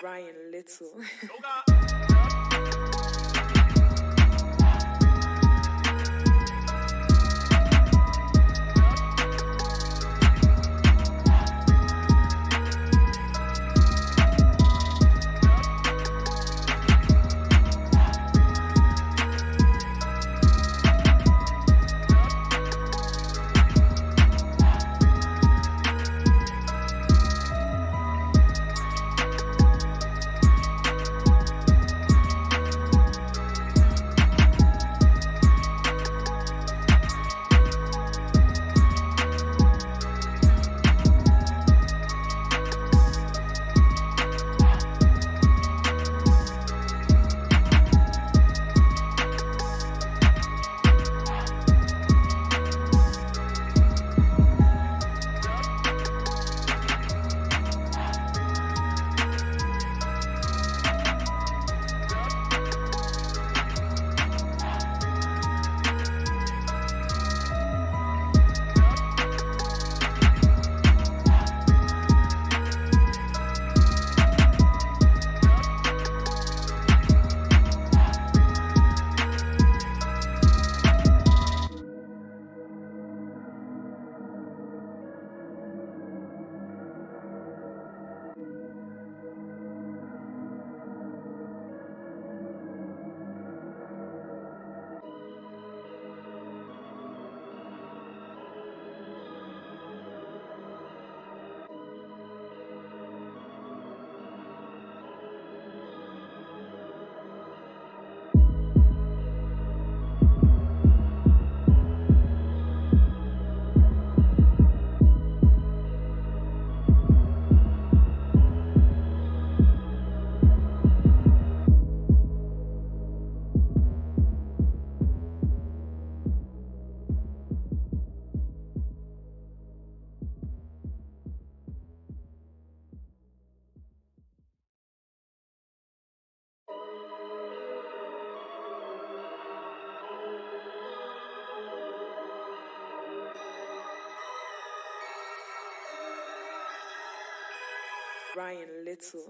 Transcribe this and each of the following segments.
Ryan Little. Ryan Little.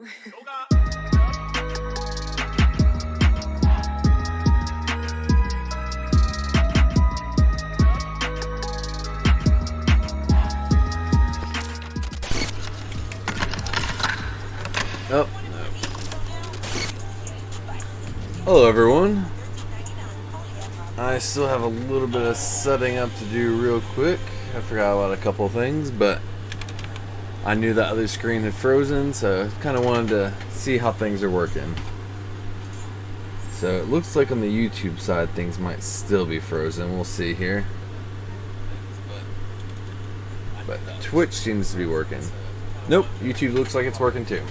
Oh, no. Hello everyone. I still have a little bit of setting up to do real quick. I forgot about a couple of things, but I knew that other screen had frozen, so I kind of wanted to see how things are working. So it looks like on the YouTube side things might still be frozen. We'll see here. But Twitch seems to be working. Nope, YouTube looks like it's working too.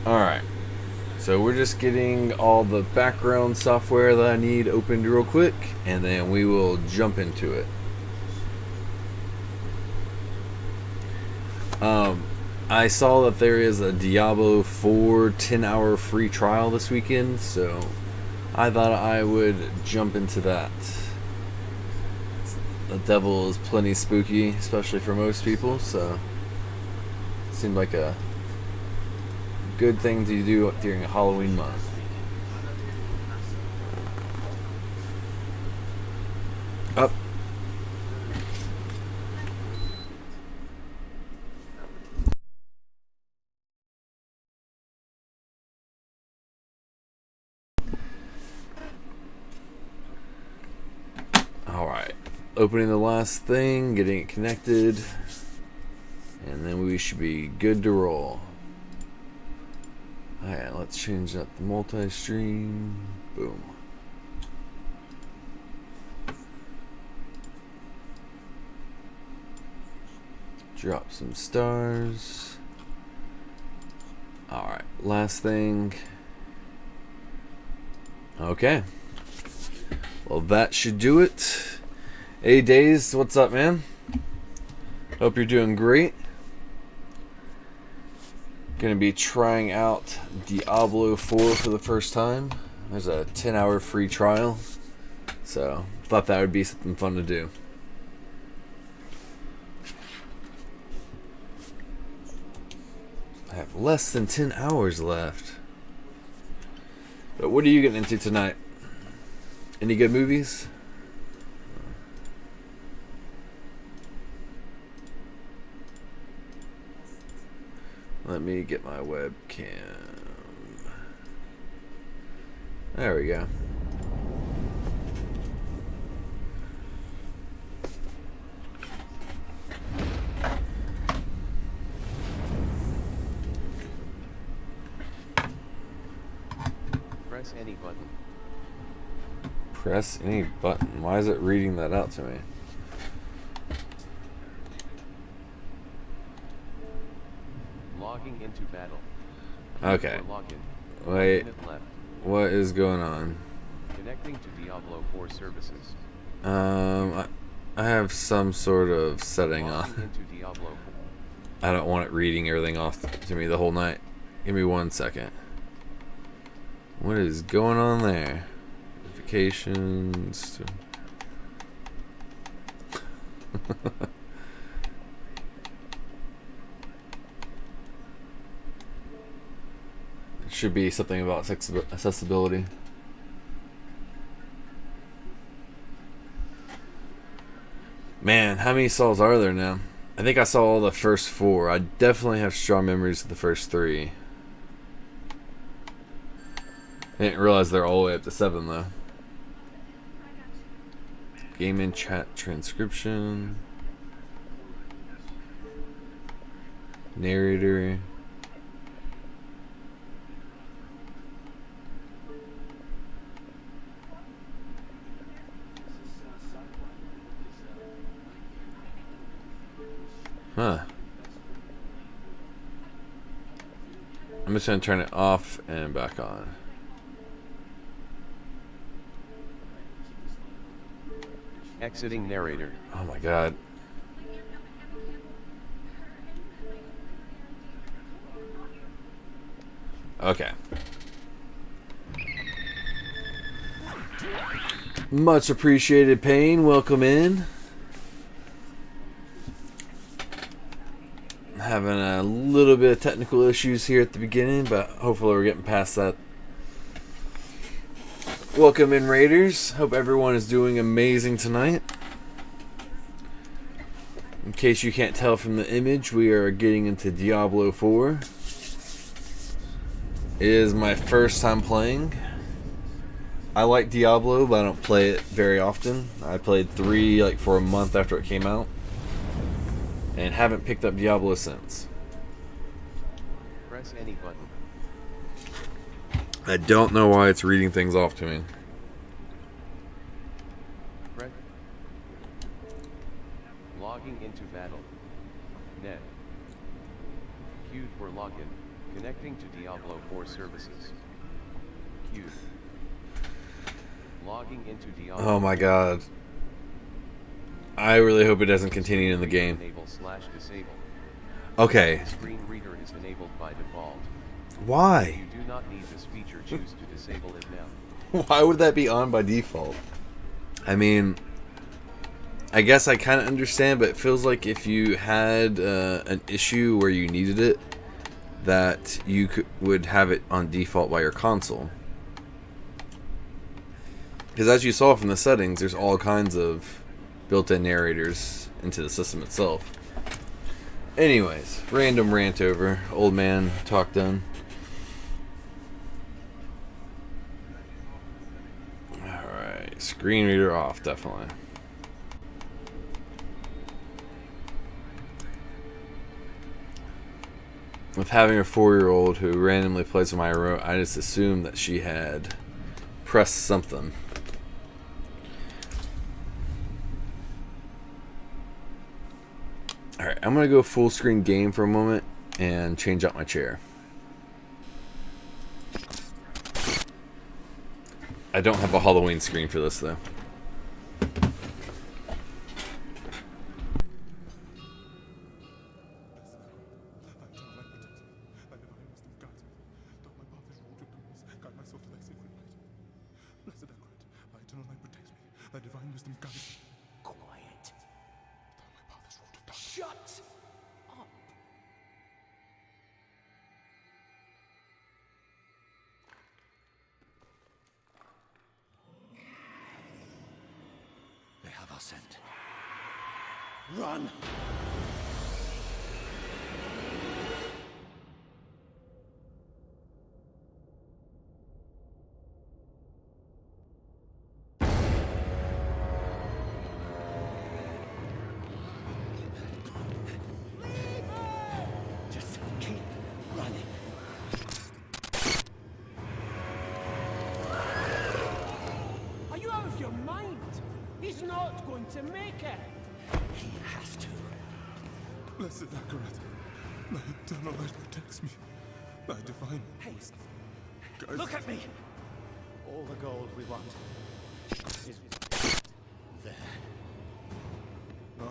Alright, so we're just getting all the background software that I need opened real quick, and then we will jump into it. I saw that there is a Diablo IV 10-hour free trial this weekend, so I thought I would jump into that. The devil is plenty spooky, especially for most people, so it seemed like a good thing to do during a Halloween month. Up. Alright. Opening the last thing, getting it connected, and then we should be good to roll. Alright, let's change that to multi-stream. Boom. Drop some stars. Alright, last thing. Okay. Well, that should do it. Hey, Days, what's up, man? Hope you're doing great. Gonna be trying out Diablo IV for the first time. There's a 10-hour free trial, so thought that would be something fun to do. I have less than 10 hours left. But what are you getting into tonight? Any good movies? Let me get my webcam. There we go. Press any button. Press any button. Why is it reading that out to me? Logging into battle. Okay. Login. Wait. Left. What is going on? Connecting to Diablo IV services. I have some sort of setting Logging on. into Diablo 4. I don't want it reading everything off to me the whole night. Give me 1 second. What is going on there? Notifications. It should be something about accessibility. Man, how many souls are there now? I think I saw all the first 4. I definitely have strong memories of the first 3. I didn't realize they're all the way up to 7 though. Game in chat transcription. Narrator. Huh. I'm just gonna turn it off and back on. Exiting narrator. Oh my god. Okay. Much appreciated, Payne. Welcome in. Having a little bit of technical issues here at the beginning, but hopefully we're getting past that. Welcome in, Raiders. Hope everyone is doing amazing tonight. In case you can't tell from the image, we are getting into Diablo IV. It is my first time playing. I like Diablo, but I don't play it very often. I played 3 like for a month after it came out, and haven't picked up Diablo since. Press any button. I don't know why it's reading things off to me. Press. Logging into battle. Net. Queued for login. Connecting to Diablo 4 services. Queued. Logging into Diablo. Oh my god. I really hope it doesn't continue in the game. Enable/disable. Okay. The screen reader is enabled by default. Why? You do not need this feature. Choose to disable it now. Why would that be on by default? I mean, I guess I kind of understand, but it feels like if you had an issue where you needed it, that you would have it on default by your console. Because as you saw from the settings, there's all kinds of built-in narrators into the system itself. Anyways, random rant over. Old man talk done. Alright, screen reader off, definitely. With having a 4-year-old who randomly plays with my remote, I just assumed that she had pressed something. Alright, I'm going to go full screen game for a moment and change out my chair. I don't have a Halloween screen for this though. Shut up! mustn't. Run! Just keep running. Are you out of your mind? He's not going to make it. He has to. Blessed Akarat, thy eternal light protects me. Thy divine wisdom guides Look at me! All the gold we want is there. No,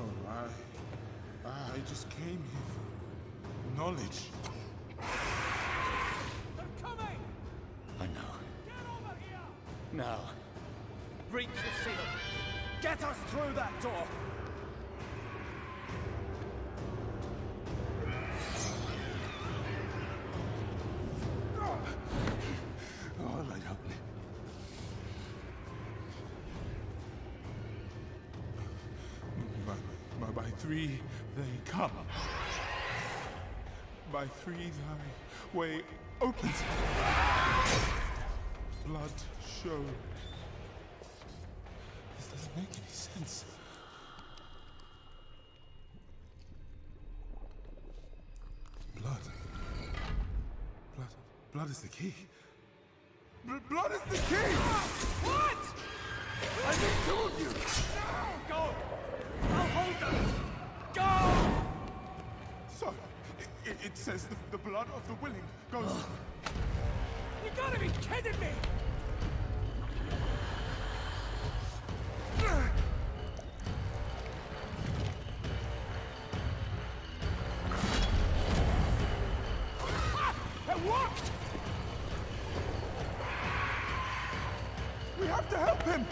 I just came here for knowledge. They're coming! I know. Get over here! Now, breach the seal. Get us through that door. Oh, light help me. By three they come. By three thy way opens. Blood shows. This doesn't make any sense. Blood. Blood is the key. Blood is the key! What? I need two of you! No! Go! I'll hold them! Go! So, it says the blood of the willing goes... You gotta be kidding me! It worked! We have to help him!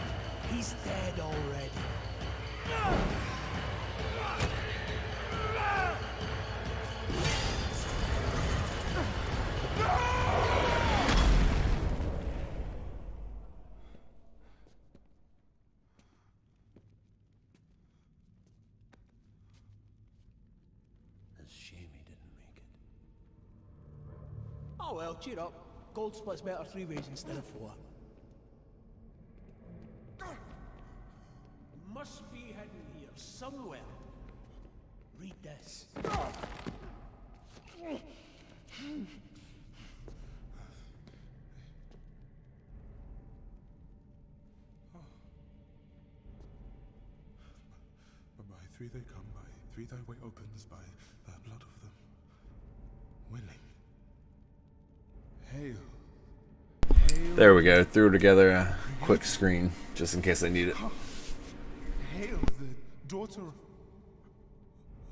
He's dead already. It's a shame he didn't make it. Oh well, cheer up. Gold split's better 3 ways instead of 4. Must be hidden here somewhere. Read this. By three they come, by three thy way opens, by the blood of them willing. Hail. There we go. Threw together a quick screen just in case I need it. Hail the daughter of...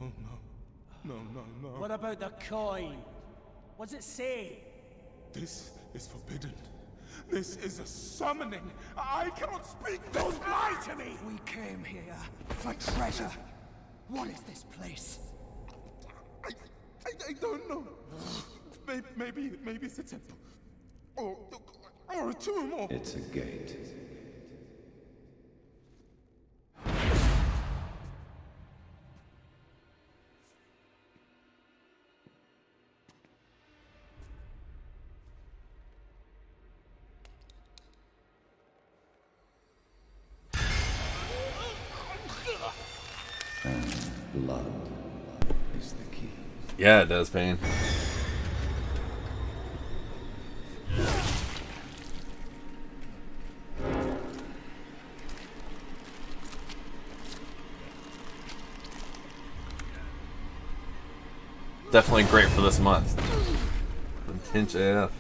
Oh no. No. What about the coin? What's it say? This is forbidden. This is a summoning. I cannot speak. Don't lie to me! We came here for treasure. What is this place? I don't know. Maybe it's a temple. Or a tomb, or... It's a gate. And blood is the key. Yeah, it does, Pain. Definitely great for this month. Pinch AF.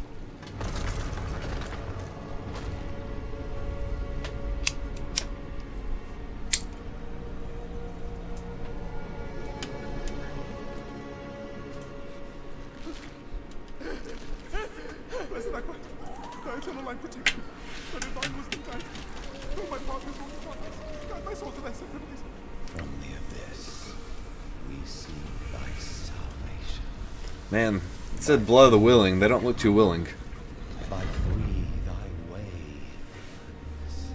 Blessed Akbar, thy eternal light protect me. Thy divine wisdom guide. Fill my path with all the darkness. Guide my soul to thy sacred place. From the abyss, we see thy salvation. Man, it said blood of the willing. They don't look too willing. By three thy way opens.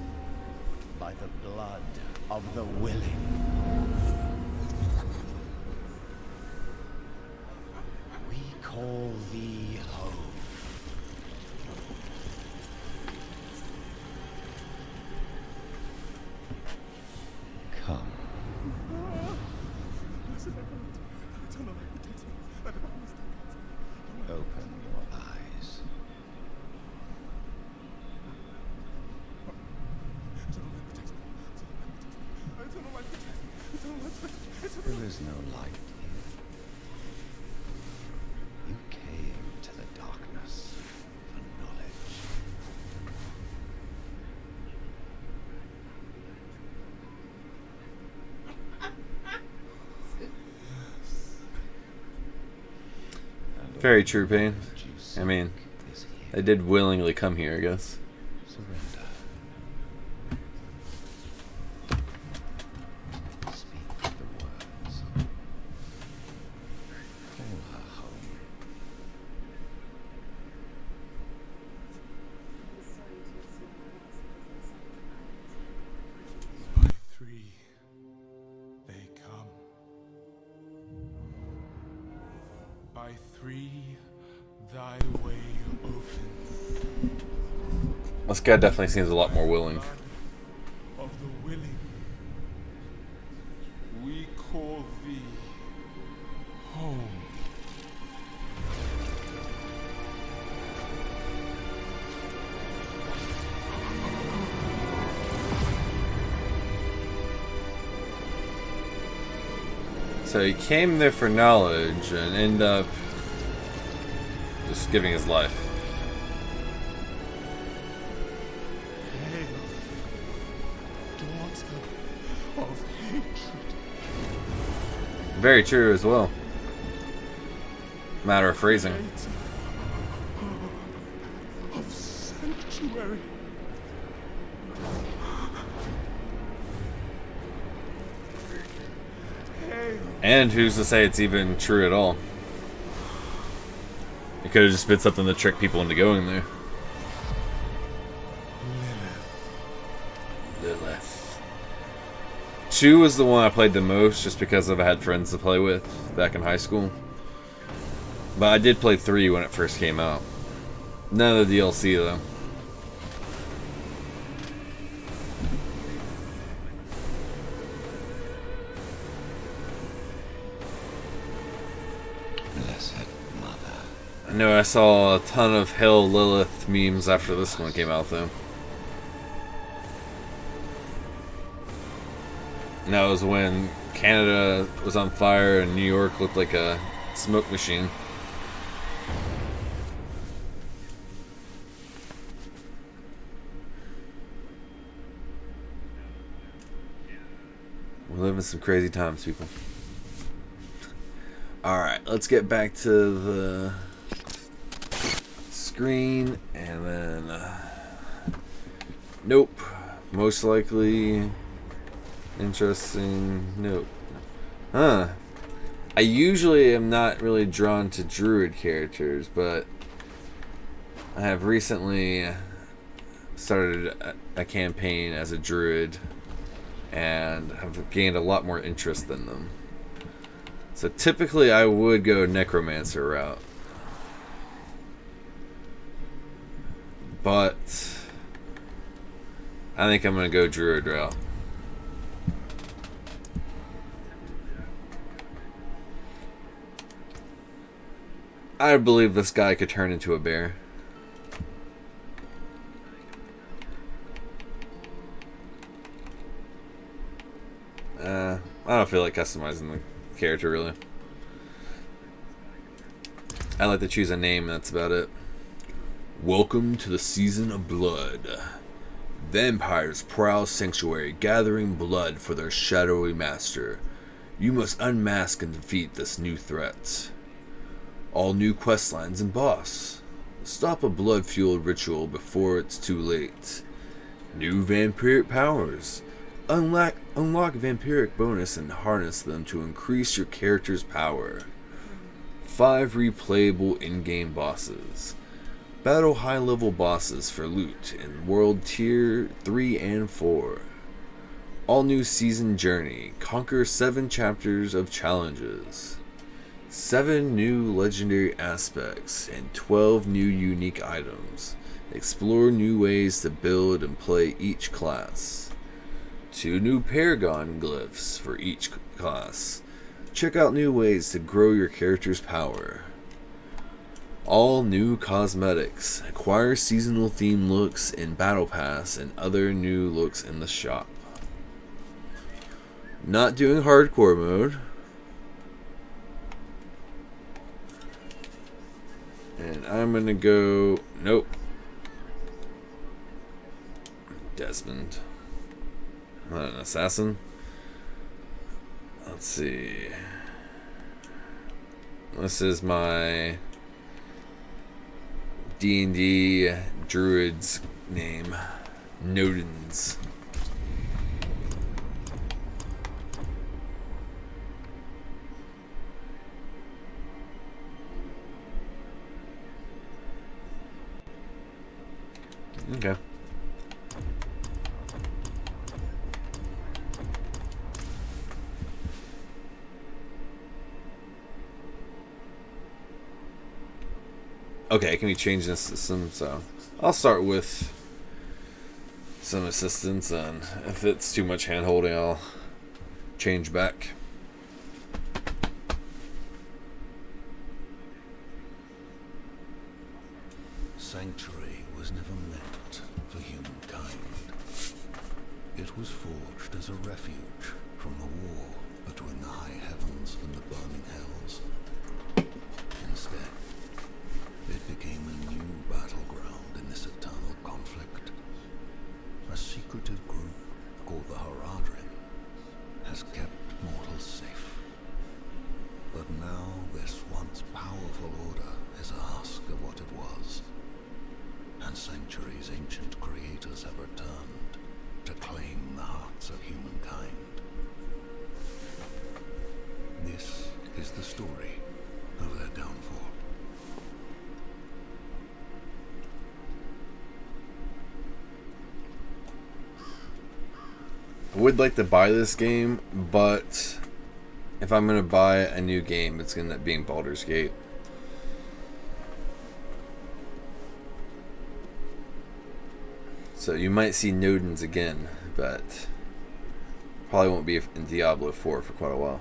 By the blood of the eternal light protects me. And if I must die, Open your eyes. eternal light protects me. Eternal light protects me. Eternal light protects me. Eternal light There is no light here. You came to the darkness for knowledge. Very true, Pain. What you I mean, seek is they here. did willingly come here, I guess. Surrender. Speak the words. Call her home. By three, they come. By three, thy way opens. This guy definitely seems a lot more willing. Blood of the willing, we call thee home. So he came there for knowledge and ended up just giving his life. Hail, daughter of hatred. Very true as well. Matter of phrasing. Gate of sanctuary. Hail, And who's to say it's even true at all? It could have just been something to trick people into going there. Lilith. 2 was the one I played the most just because I had friends to play with back in high school. But I did play 3 when it first came out. None of the DLC though. Blessed Mother. I know I saw a ton of Hell Lilith memes after this one came out though. And that was when Canada was on fire and New York looked like a smoke machine. We're living some crazy times, people. Alright, let's get back to the screen and then nope. Most likely interesting. Nope. Huh. I usually am not really drawn to druid characters, but I have recently started a campaign as a druid and have gained a lot more interest in them. So typically I would go necromancer route. But I think I'm going to go druid route. I believe this guy could turn into a bear. I don't feel like customizing the character really. I like to choose a name and that's about it. Welcome to the season of blood. Vampires prowl sanctuary, gathering blood for their shadowy master. You must unmask and defeat this new threat. All new questlines and boss. Stop a blood-fueled ritual before it's too late. New vampiric powers. Unlock vampiric bonus and harness them to increase your character's power. 5 replayable in-game bosses. Battle high-level bosses for loot in World Tier 3 and 4. All new season journey. Conquer 7 chapters of challenges. 7 new legendary aspects and 12 new unique items. Explore new ways to build and play each class. 2 new paragon glyphs for each class. Check out new ways to grow your character's power. All new cosmetics. Acquire seasonal theme looks in Battle Pass and other new looks in the shop. Not doing hardcore mode. And I'm gonna go... Nope. Desmond. Not an assassin. Let's see. This is my D&D druid's name. Nodens. Okay. Okay, can we change this system? So I'll start with some assistance, and if it's too much hand holding, I'll change back. Sanctuary was never meant for humankind. It was forged as a refuge from the war between the high heavens and the burning hells. Instead, it became a new battleground in this eternal conflict. A secretive group called the Haradrim has kept mortals safe. But now this once powerful order is a husk of what it was. And Sanctuary's ancient creators have returned to claim the hearts of humankind. This is the story of their downfall. I would like to buy this game, but if I'm going to buy a new game, it's going to end up being Baldur's Gate. So you might see Nodens again, but probably won't be in Diablo 4 for quite a while.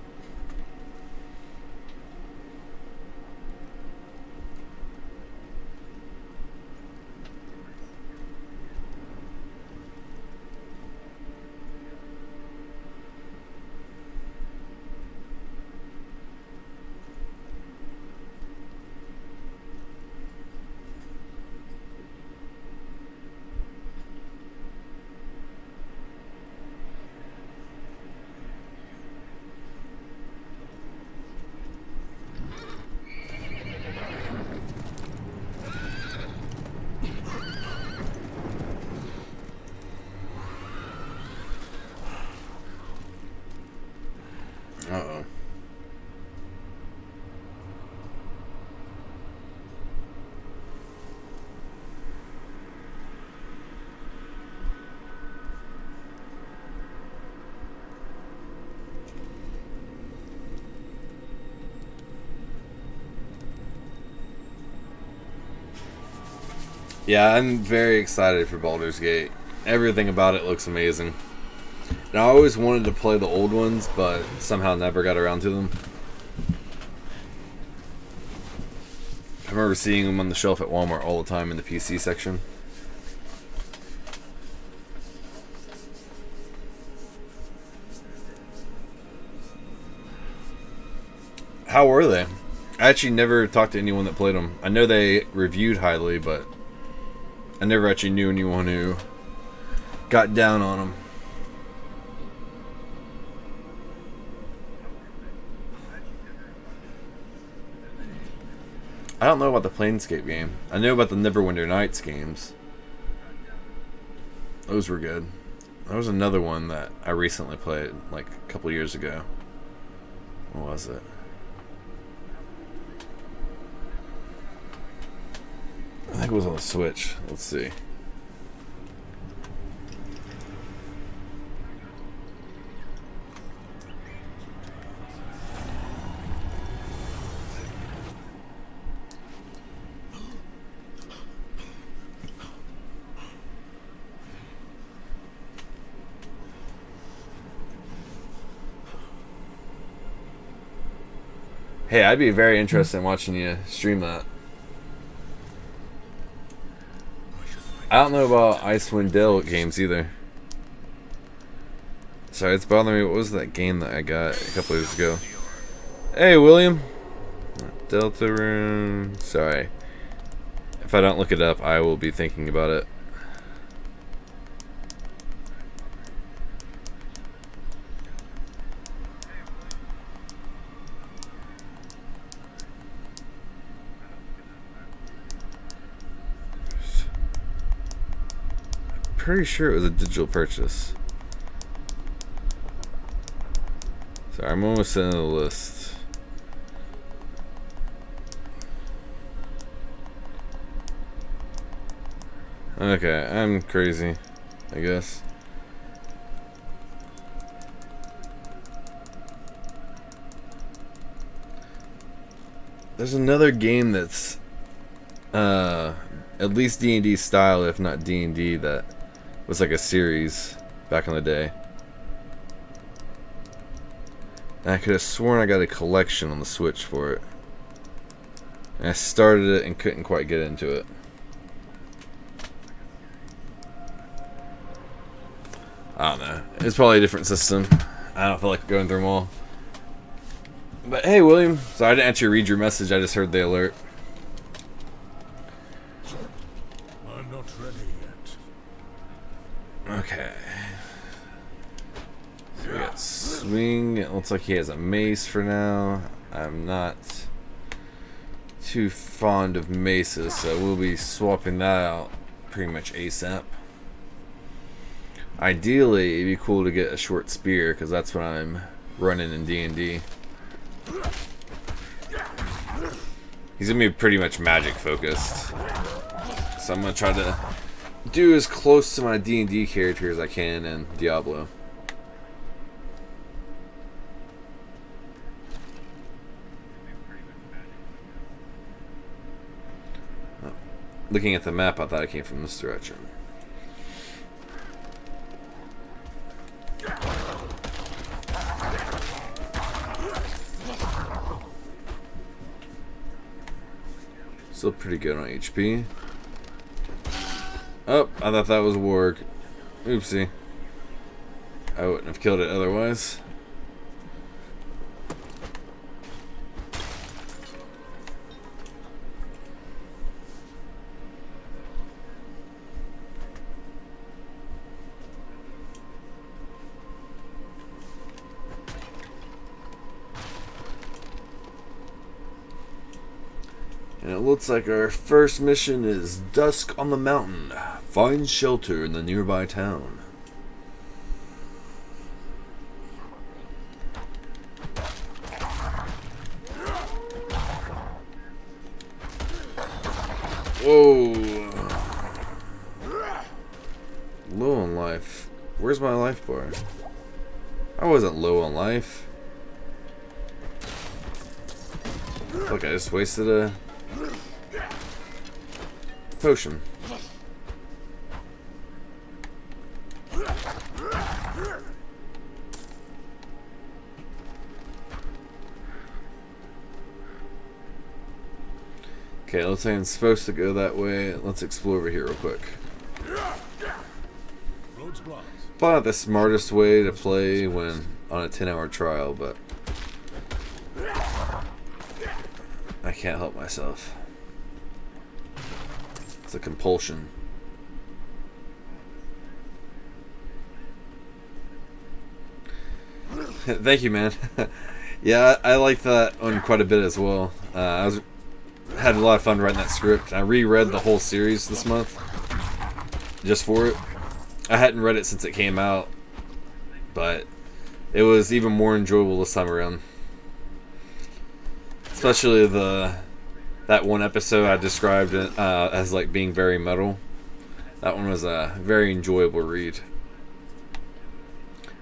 Uh-oh. Yeah, I'm very excited for Baldur's Gate. Everything about it looks amazing. And I always wanted to play the old ones, but somehow never got around to them. I remember seeing them on the shelf at Walmart all the time in the PC section. How were they? I actually never talked to anyone that played them. I know they reviewed highly, but I never actually knew anyone who got down on them. I don't know about the Planescape game. I know about the Neverwinter Nights games. Those were good. There was another one that I recently played, like a couple years ago. What was it? I think it was on the Switch. Let's see. Hey, I'd be very interested in watching you stream that. I don't know about Icewind Dale games either. Sorry, it's bothering me. What was that game that I got a couple years ago? Hey, William. Delta Rune. Sorry. If I don't look it up, I will be thinking about it. Pretty sure it was a digital purchase. Sorry, I'm almost in the list. Okay, I'm crazy, I guess. There's another game that's at least D&D style, if not D&D, that was like a series back in the day. And I could have sworn I got a collection on the Switch for it. And I started it and couldn't quite get into it. I don't know. It's probably a different system. I don't feel like going through them all. But hey, William. So I didn't actually read your message. I just heard the alert. I'm not ready yet. Okay. So we got swing. It looks like he has a mace for now. I'm not too fond of maces, so we'll be swapping that out pretty much ASAP. Ideally, it'd be cool to get a short spear, because that's what I'm running in D&D. He's going to be pretty much magic focused. So I'm going to try to do as close to my D&D character as I can in Diablo. Oh. Looking at the map, I thought I came from this direction. Still pretty good on HP. Oh, I thought that was Warg. Oopsie. I wouldn't have killed it otherwise. And it looks like our first mission is Dusk on the Mountain. Find shelter in the nearby town. Whoa. Low on life. Where's my life bar? I wasn't low on life. Look, I just wasted a potion. Okay, looks like I'm supposed to go that way. Let's explore over here real quick. Probably not the smartest way to play when on a 10-hour trial, but I can't help myself. It's a compulsion. Thank you, man. Yeah, I like that one quite a bit as well. Had a lot of fun writing that script. I reread the whole series this month just for it. I hadn't read it since it came out, but it was even more enjoyable this time around. Especially that one episode I described as like being very metal. That one was a very enjoyable read.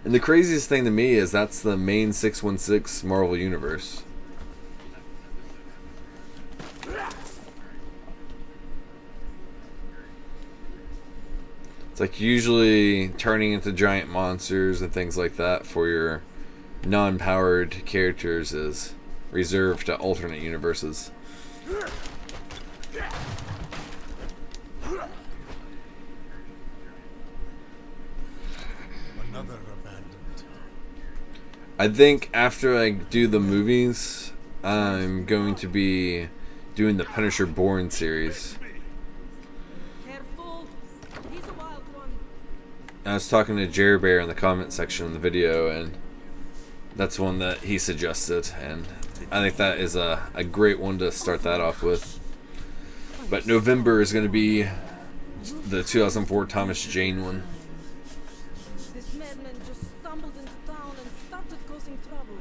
And the craziest thing to me is that's the main 616 Marvel Universe. It's like usually turning into giant monsters and things like that for your non-powered characters is reserved to alternate universes. Another abandoned town. I think after I do the movies, I'm going to be doing the Punisher Born series. Careful. He's a wild one. I was talking to Jerry Bear in the comment section of the video, and that's one that he suggested, and I think that is a great one to start that off with. But November is going to be the 2004 Thomas Jane one. This madman just stumbled into town and started causing trouble.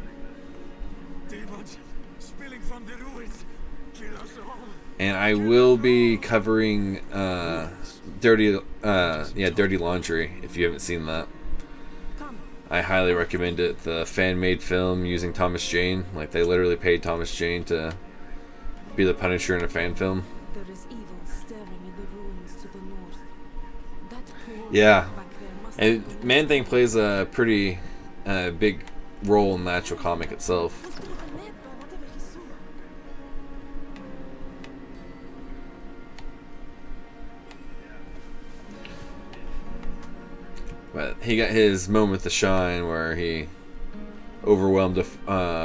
Demons spilling from the ruins. Kill us all. And I will be covering Dirty Laundry, if you haven't seen that. I highly recommend it. The fan-made film using Thomas Jane. Like, they literally paid Thomas Jane to be the Punisher in a fan film. There is evil staring in the ruins to the north. That poor Yeah. back there must And have gone- Man-Thing plays a pretty big role in the actual comic itself. was driven mad by whatever he saw. But he got his moment to shine where he overwhelmed a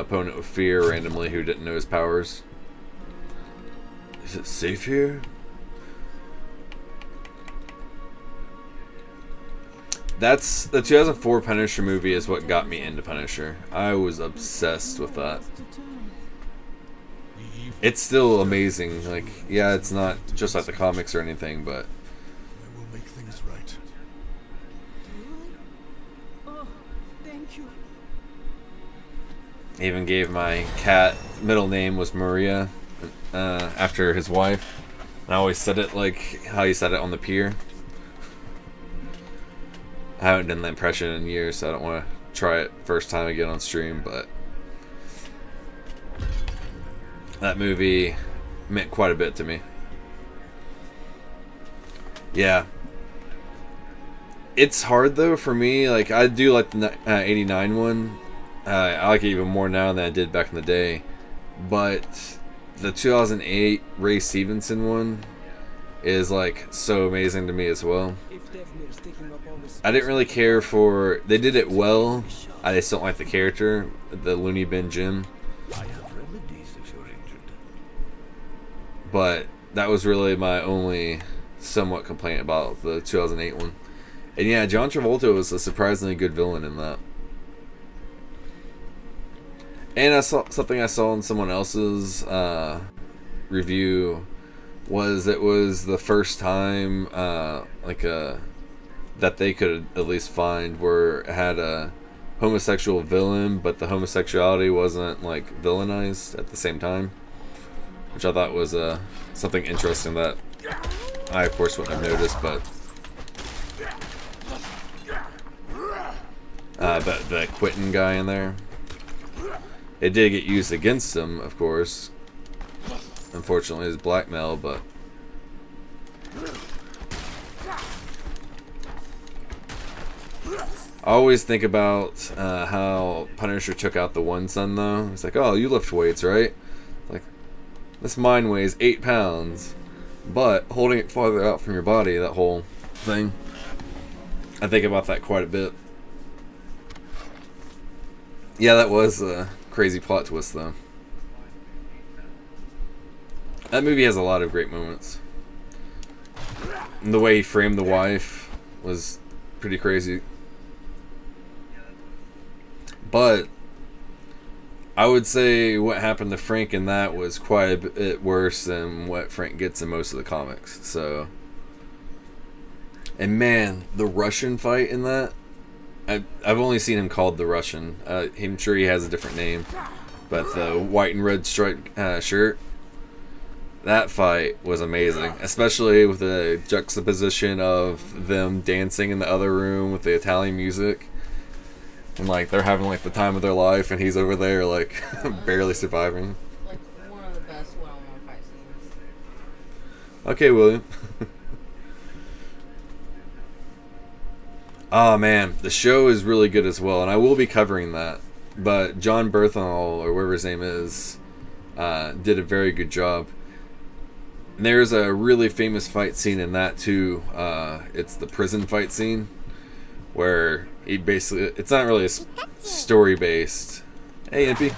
opponent with fear randomly who didn't know his powers. Is it safe here? That's the 2004 Punisher movie is what got me into Punisher. I was obsessed with that. It's still amazing. Like, yeah, it's not just like the comics or anything, but I will make things right. Oh, thank you. I even gave my cat middle name was Maria after his wife. And I always said it like how he said it on the pier. I haven't done that impression in years, so I don't want to try it first time again on stream, but that movie meant quite a bit to me. Yeah. It's hard though for me. Like, I do like the 89 one. I like it even more now than I did back in the day. But the 2008 Ray Stevenson one is like so amazing to me as well. I didn't really care for... They did it well. I just don't like the character, the Looney Bin Jim. I have remedies if you're injured. But that was really my only somewhat complaint about the 2008 one. And yeah, John Travolta was a surprisingly good villain in that. And I saw something I saw in someone else's review was it was the first time that they could at least find where it had a homosexual villain, but the homosexuality wasn't like villainized at the same time, which I thought was something interesting that I of course wouldn't have noticed, but the Quentin guy in there, it did get used against him, of course. Unfortunately, it's blackmail, but I always think about how Punisher took out the one son, though. It's like, oh, you lift weights, right? Like, this mine weighs 8 pounds, but holding it farther out from your body, that whole thing. I think about that quite a bit. Yeah, that was a crazy plot twist, though. That movie has a lot of great moments. And the way he framed the wife was pretty crazy. But I would say what happened to Frank in that was quite a bit worse than what Frank gets in most of the comics. So, and man, the Russian fight in that, I've only seen him called the Russian. I'm sure he has a different name, but the white and red striped shirt. That fight was amazing, especially with the juxtaposition of them dancing in the other room with the Italian music. And like they're having like the time of their life, and he's over there like barely surviving. Like one of the best one-on-one fight scenes. Okay, William. Oh man, the show is really good as well, and I will be covering that. But John Berthal, or whatever his name is, did a very good job. And there's a really famous fight scene in that too. It's the prison fight scene where he basically, it's not really story based. Hey, Impy.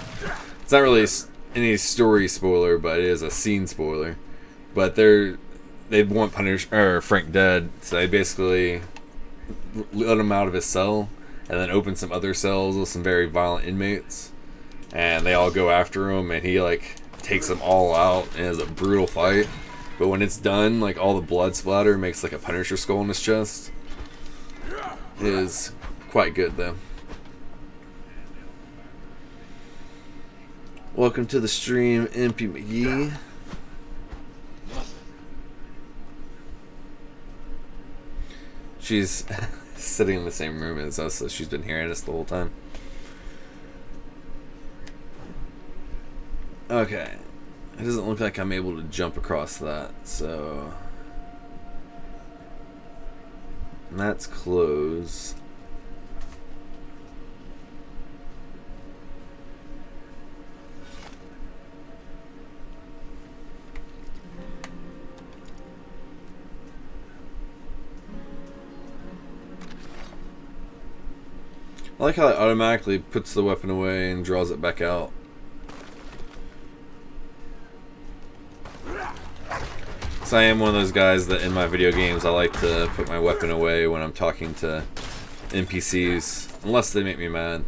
It's not really any story spoiler, but it is a scene spoiler. But they'd want Frank dead, so they basically let him out of his cell and then open some other cells with some very violent inmates, and they all go after him, and he like takes them all out and has a brutal fight. But when it's done, like all the blood splatter makes like a Punisher skull in his chest. It is quite good though. Welcome to the stream, Impy McGee. She's sitting in the same room as us, so she's been hearing us the whole time. Okay. It doesn't look like I'm able to jump across that, so... And that's closed. I like how it automatically puts the weapon away and draws it back out. So I am one of those guys that in my video games I like to put my weapon away when I'm talking to NPCs, unless they make me mad.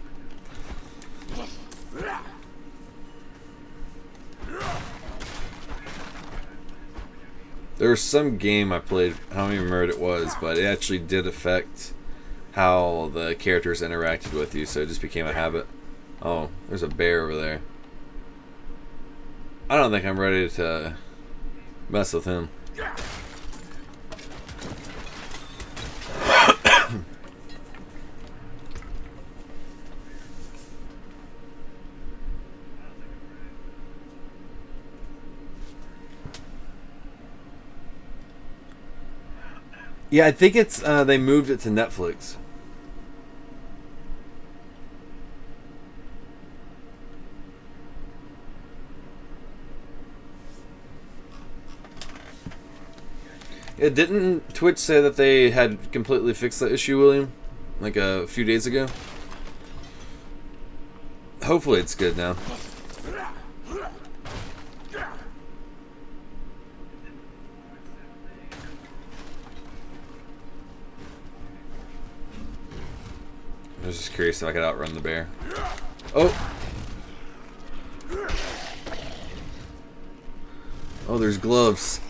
There was some game I played, I don't even remember what it was, but it actually did affect how the characters interacted with you, so it just became a habit. Oh, there's a bear over there. I don't think I'm ready to mess with him. Yeah, I think it's they moved it to Netflix. It didn't Twitch say that they had completely fixed the issue, William? Like a few days ago? Hopefully it's good now. I was just curious if I could outrun the bear. Oh! Oh, there's gloves.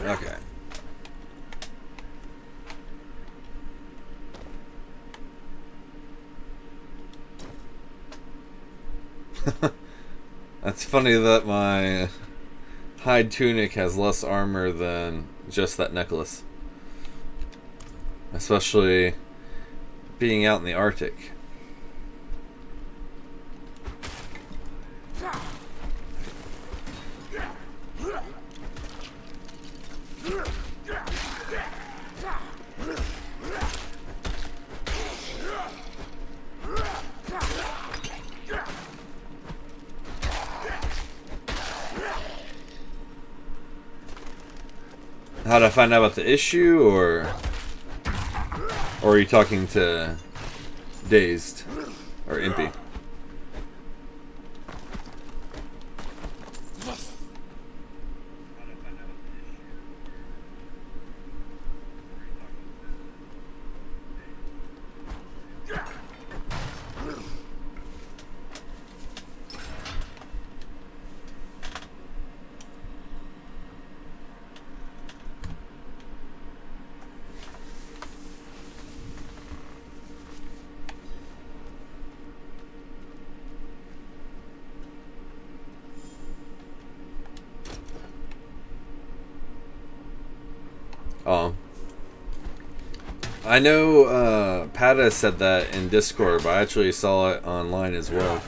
Okay. That's funny that my hide tunic has less armor than just that necklace. Especially being out in the Arctic. How did I find out about the issue, or are you talking to Dazed or Impy? I know Pata said that in Discord, but I actually saw it online as well.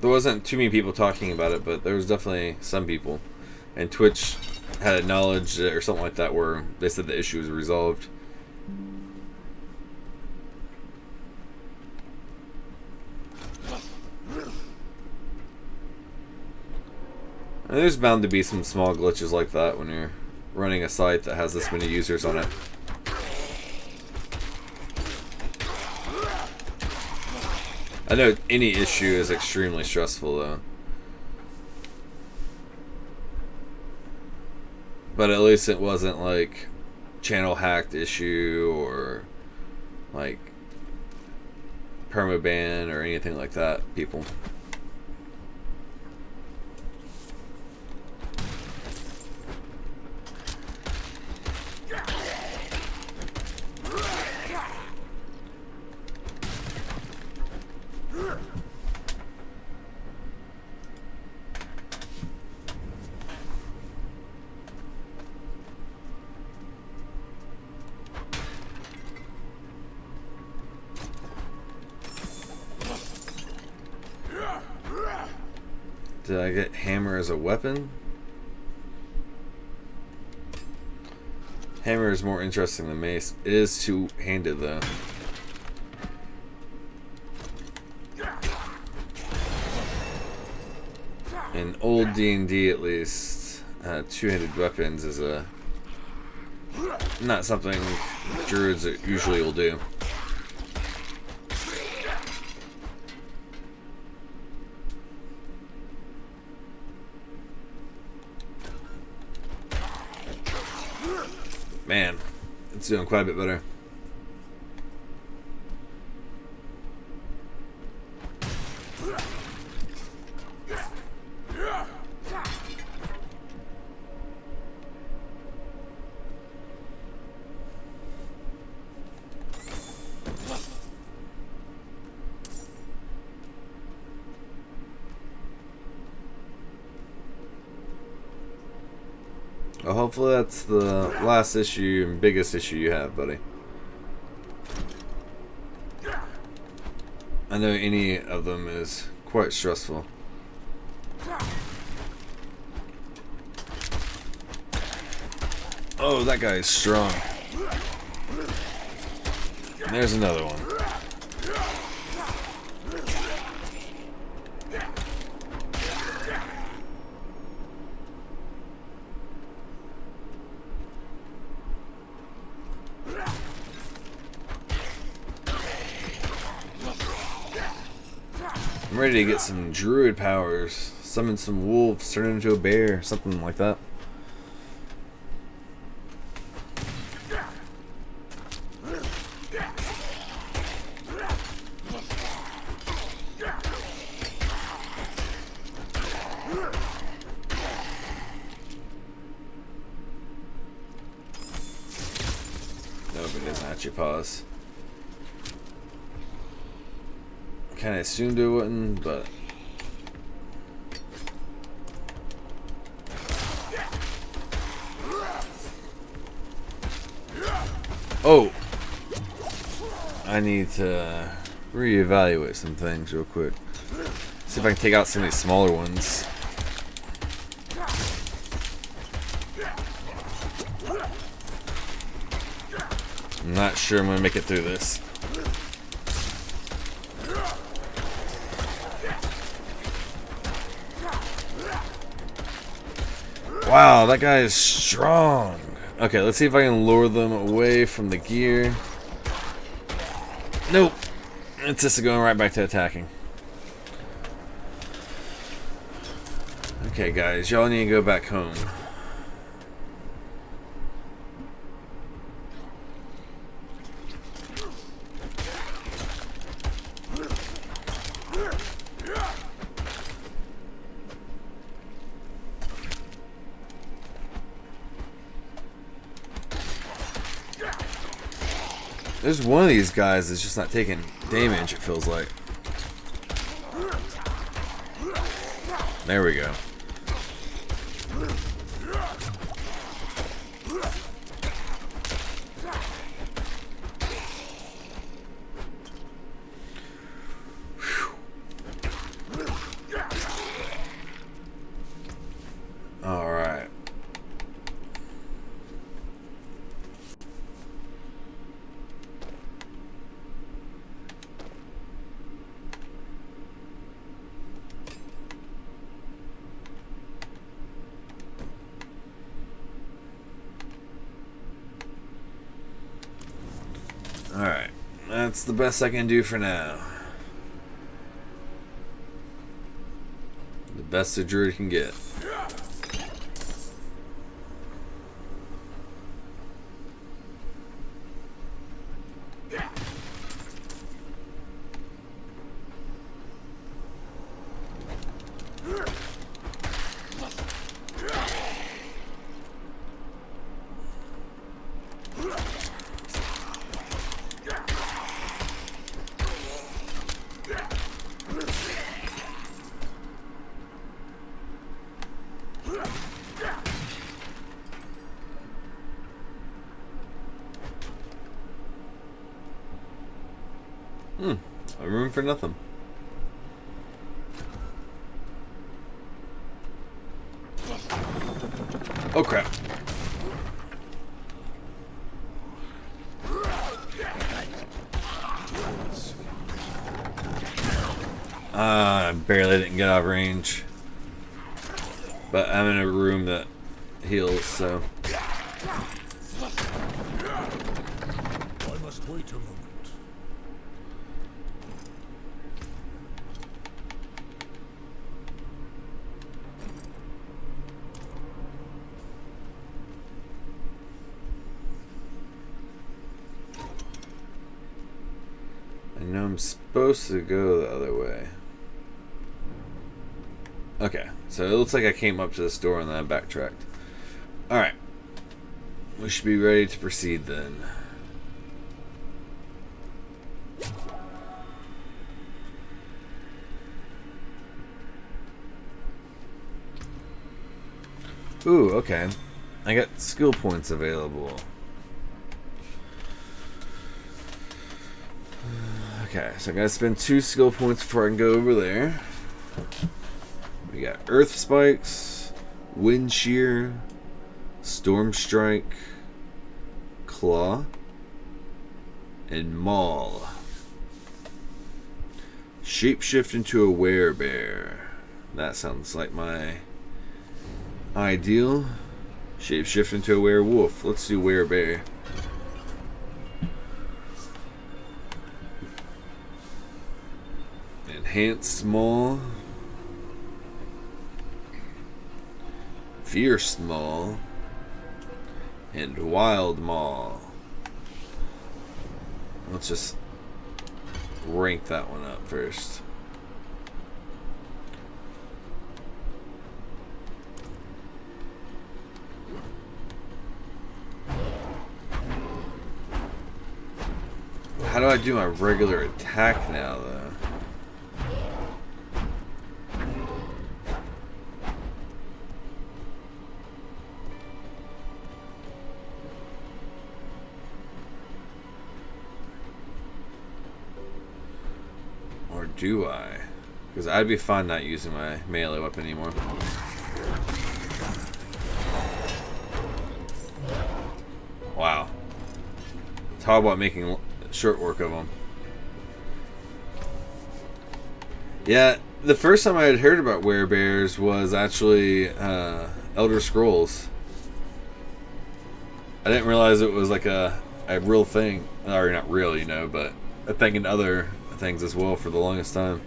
there wasn't too many people talking about it, but there was definitely some people. And Twitch had acknowledged it or something like that, where they said the issue was resolved. And there's bound to be some small glitches like that when you're running a site that has this many users on it. I know any issue is extremely stressful though. But at least it wasn't like channel hacked issue or like permaban or anything like that, people. Did I get hammer as a weapon? Hammer is more interesting than mace. It is two-handed though. In old D&D at least, two-handed weapons is not something druids usually will do. Man, it's doing quite a bit better. Well, hopefully that's the last issue and biggest issue you have, buddy. I know any of them is quite stressful. Oh, that guy is strong. And there's another one. I'm ready to get some druid powers. Summon some wolves, turn into a bear, something like that. Nope, it doesn't actually pause. Kind of assumed it wouldn't, but oh, I need to reevaluate some things real quick. See if I can take out some of these smaller ones. I'm not sure I'm gonna make it through this. Wow, that guy is strong. Okay, let's see if I can lure them away from the gear. Nope. It's just going right back to attacking. Okay, guys, y'all need to go back home. There's one of these guys that's just not taking damage, it feels like. There we go. That's the best I can do for now. The best a druid can get. A room for nothing. Oh crap. I barely didn't get out of range. But I'm in a room that heals, so. I must wait a moment. I know I'm supposed to go the other way. Okay, so it looks like I came up to this door and then I backtracked. Alright. We should be ready to proceed then. Ooh, okay. I got skill points available. Okay, so I gotta spend 2 skill points before I can go over there. We got Earth Spikes, Wind Shear, Storm Strike, Claw, and Maul. Shapeshift into a werebear. That sounds like my ideal. Shapeshift into a werewolf. Let's do werebear. Enhanced Maul, Fierce Maul, and Wild Maul. Let's just rank that one up first. How do I do my regular attack now, though? Or do I? Because I'd be fine not using my melee weapon anymore. Wow. Talk about making short work of them. Yeah, the first time I had heard about werebears was actually Elder Scrolls. I didn't realize it was like a real thing. Or not real, you know, but a thing in other things as well for the longest time.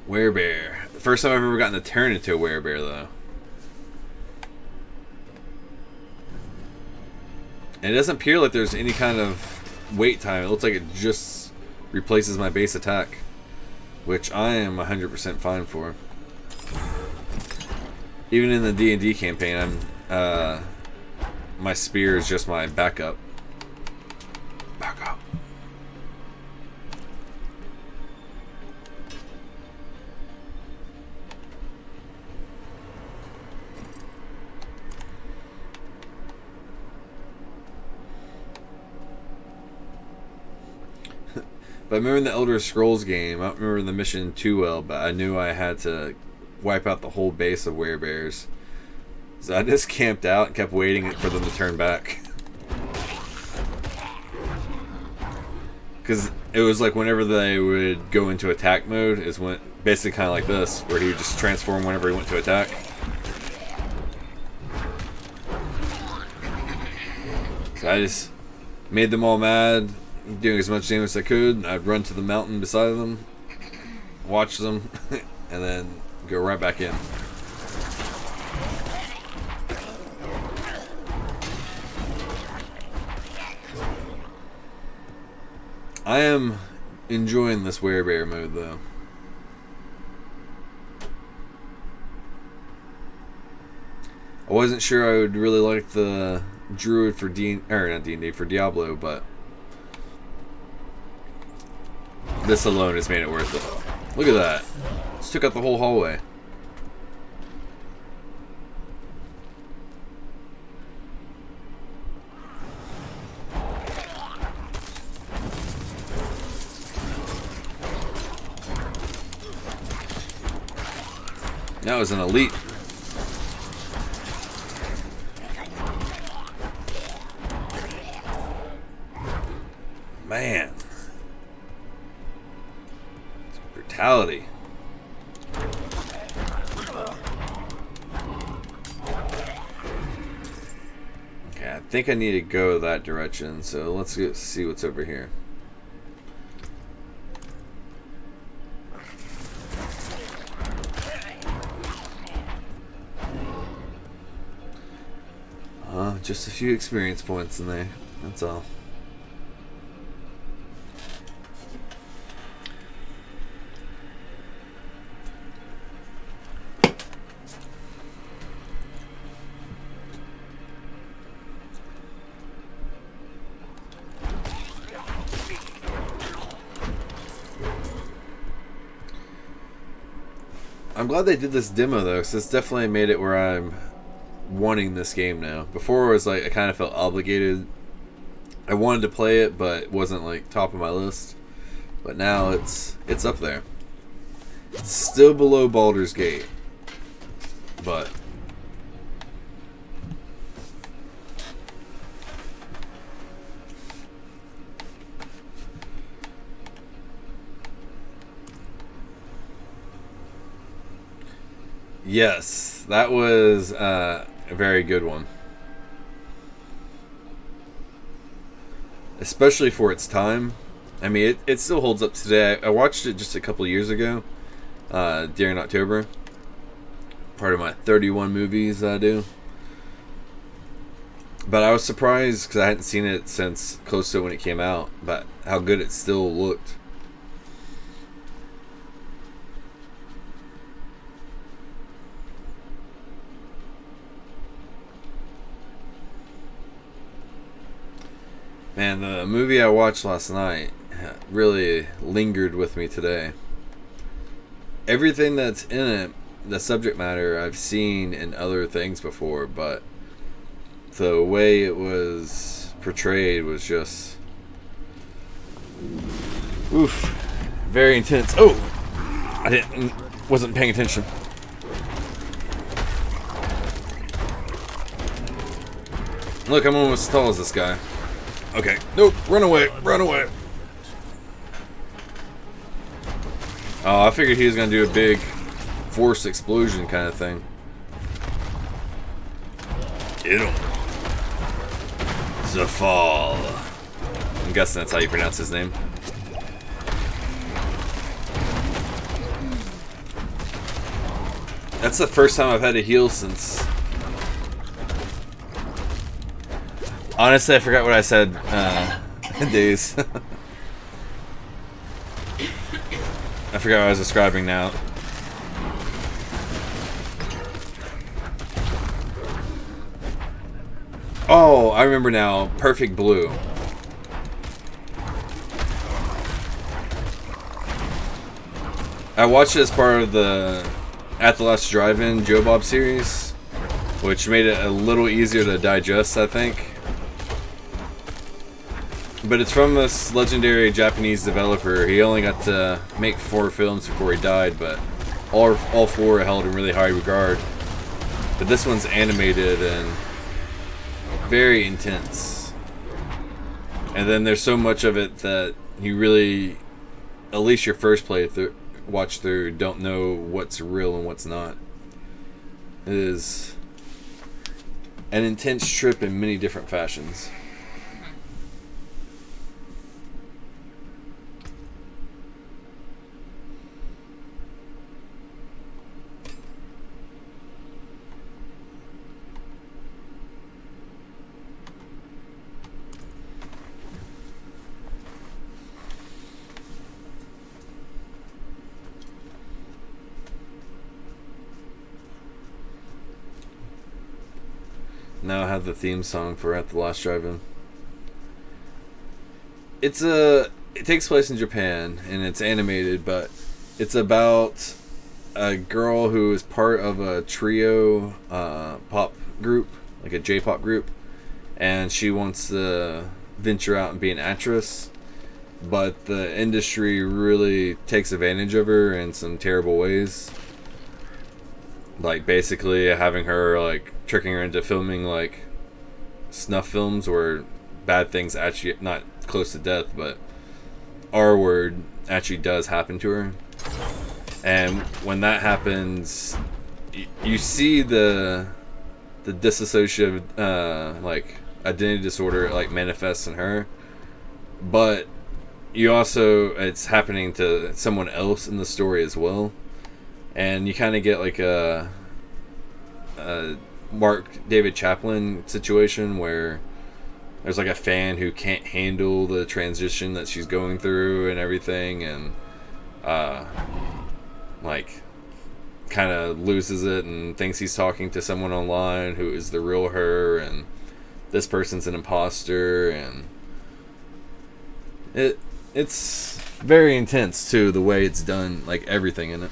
Werebear. The first time I've ever gotten to turn into a werebear, though. And it doesn't appear like there's any kind of wait time. It looks like it just replaces my base attack, which I am 100% fine for. Even in the D&D campaign, my spear is just my backup. Backup. But I remember in the Elder Scrolls game, I don't remember the mission too well, but I knew I had to wipe out the whole base of werebears. So I just camped out and kept waiting for them to turn back. Because it was like whenever they would go into attack mode is when, basically kind of like this, where he would just transform whenever he went to attack. So I just made them all mad, doing as much damage as I could. I'd run to the mountain beside them, watch them, and then go right back in. I am enjoying this werebear mode though. I wasn't sure I would really like the druid for not D&D, for Diablo, but this alone has made it worth it. Look at that. Just took out the whole hallway. That was an elite. Man. It's brutality. Okay, I think I need to go that direction, so let's see what's over here. Just a few experience points in there. That's all. I'm glad they did this demo though, because it's definitely made it where I'm wanting this game now. Before it was like I kind of felt obligated. I wanted to play it, but it wasn't like top of my list. But now it's up there. It's still below Baldur's Gate, but yes, that was a very good one. Especially for its time. I mean, it still holds up today. I watched it just a couple years ago, during October. Part of my 31 movies that I do. But I was surprised, because I hadn't seen it since close to when it came out, but how good it still looked. Man, the movie I watched last night really lingered with me today. Everything that's in it, the subject matter, I've seen in other things before, but the way it was portrayed was just... oof. Very intense. Oh! Wasn't paying attention. Look, I'm almost as tall as this guy. Okay. Nope. Run away. Run away. Oh, I figured he was going to do a big force explosion kind of thing. Get him. Zafal. I'm guessing that's how you pronounce his name. That's the first time I've had to heal since... Honestly, I forgot what I said. Days. I forgot what I was describing now. Oh, I remember now. Perfect Blue. I watched it as part of the At the Last Drive-In Joe Bob series, which made it a little easier to digest, I think. But it's from this legendary Japanese developer. He only got to make 4 films before he died, but all 4 are held in really high regard. But this one's animated and very intense. And then there's so much of it that you really, at least your first watch through, don't know what's real and what's not. It is an intense trip in many different fashions. now have the theme song for At the Last Drive-In. It takes place in Japan and it's animated, but it's about a girl who is part of a trio pop group, like a J-pop group, and she wants to venture out and be an actress, but the industry really takes advantage of her in some terrible ways, like basically having her, like tricking her into filming like snuff films where bad things actually, not close to death, but R word actually does happen to her. And when that happens, you see the dissociative like identity disorder like manifests in her, but you also, it's happening to someone else in the story as well, and you kind of get like a Mark David Chaplin situation where there's like a fan who can't handle the transition that she's going through and everything, and like kind of loses it and thinks he's talking to someone online who is the real her, and this person's an imposter, and it's very intense too, the way it's done, like everything in it.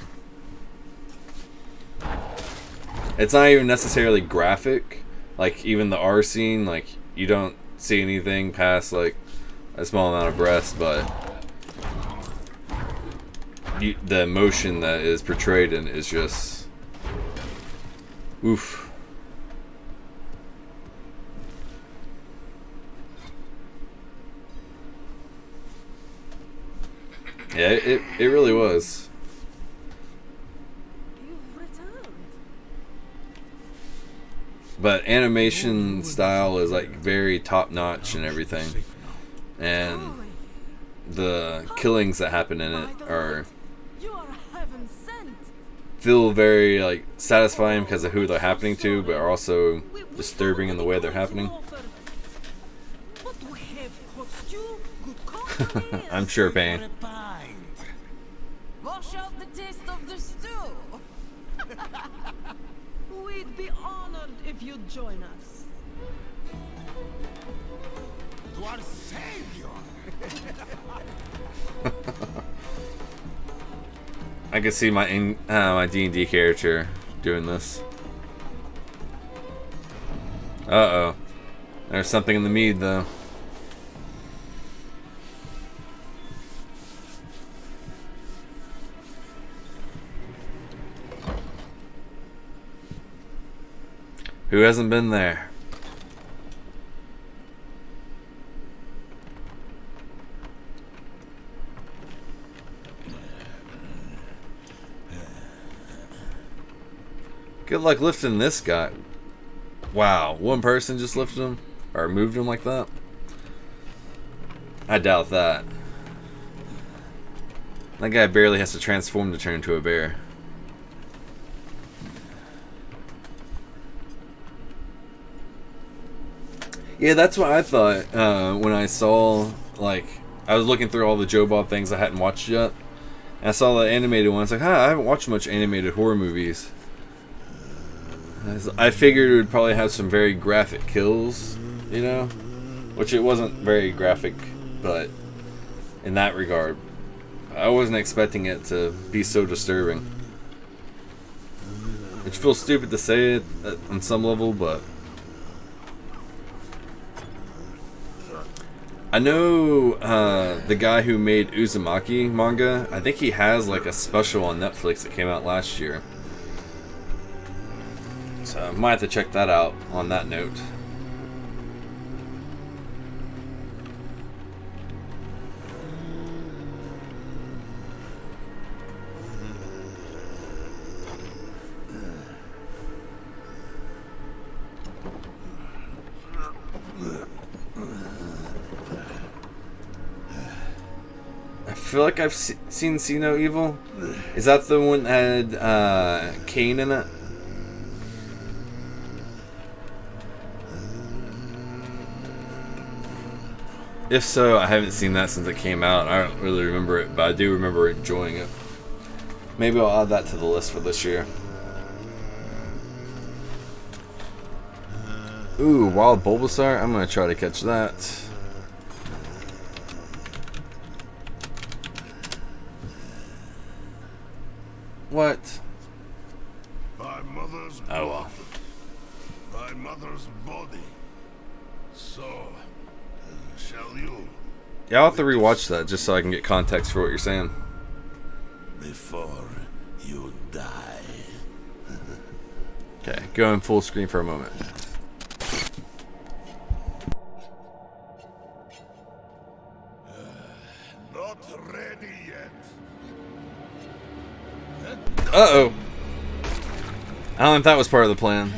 It's not even necessarily graphic, like even the R scene, like you don't see anything past like a small amount of breasts, but the emotion that is portrayed in is just oof. Yeah, it really was. But animation style is like very top notch and everything, and the killings that happen in it feel very like satisfying because of who they're happening to, but are also disturbing in the way they're happening. I'm sure, Pain. Wash out the taste of the stew. We'd be honored if you'd join us. To our savior. I can see my my D&D character doing this. Uh-oh. There's something in the mead, though. Who hasn't been there? Good luck lifting this guy. Wow, one person just lifted him? Or moved him like that? I doubt that. That guy barely has to transform to turn into a bear. Yeah, that's what I thought when I saw, like, I was looking through all the Joe Bob things I hadn't watched yet. And I saw the animated one. I was like, I haven't watched much animated horror movies. I figured it would probably have some very graphic kills, you know? Which it wasn't very graphic, but in that regard, I wasn't expecting it to be so disturbing. Which feels stupid to say it on some level, but I know the guy who made Uzumaki manga, I think he has like a special on Netflix that came out last year. So I might have to check that out on that note. I feel like I've seen See No Evil. Is that the one that had Kane in it? If so, I haven't seen that since it came out. I don't really remember it, but I do remember enjoying it. Maybe I'll add that to the list for this year. Ooh, wild Bulbasaur. I'm gonna try to catch that. What? My mother's Oh well. my mother's body. So, shall you? Yeah, I'll have to rewatch that just so I can get context for what you're saying. Before you die. Okay, going full screen for a moment. Not ready yet. Uh-oh. I don't think that was part of the plan.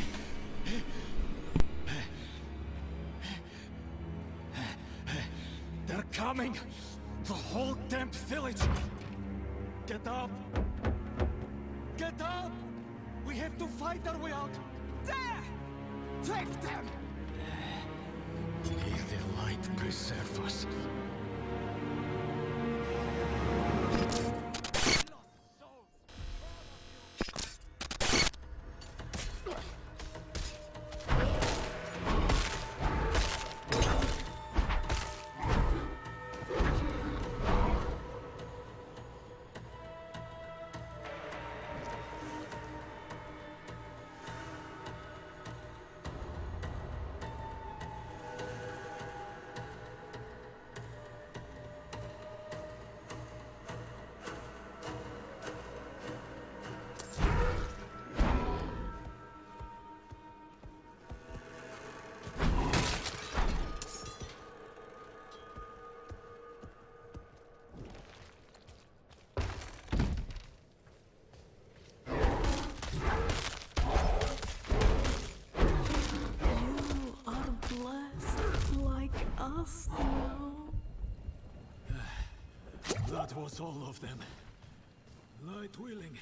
They're coming! The whole damn village! Get up! Get up! We have to fight our way out! There! Take them! May the light preserve us. That was all of them. Light willing.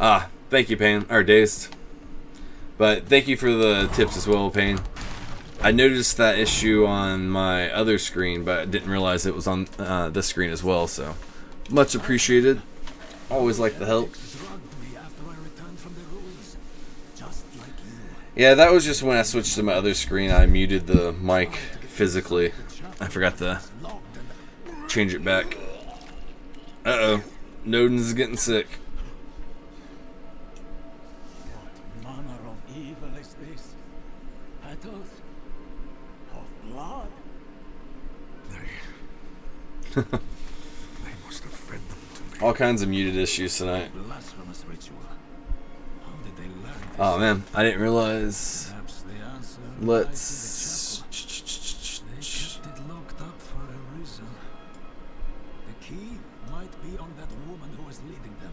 Ah, thank you, Payne. Or Dazed. But thank you for the tips as well, Payne. I noticed that issue on my other screen, but I didn't realize it was on this screen as well, so much appreciated. Always like the help. Yeah, that was just when I switched to my other screen. I muted the mic physically. I forgot to change it back. Uh-oh. Nodens is getting sick. What manner of evil is this? Petals of blood? They must have fed them to me. All kinds of muted issues tonight. Blasphemous ritual. How did they learn this? Oh man, I didn't realize. Perhaps the answer Let's. they kept it locked up for a reason. The key might be on that woman who was leading them.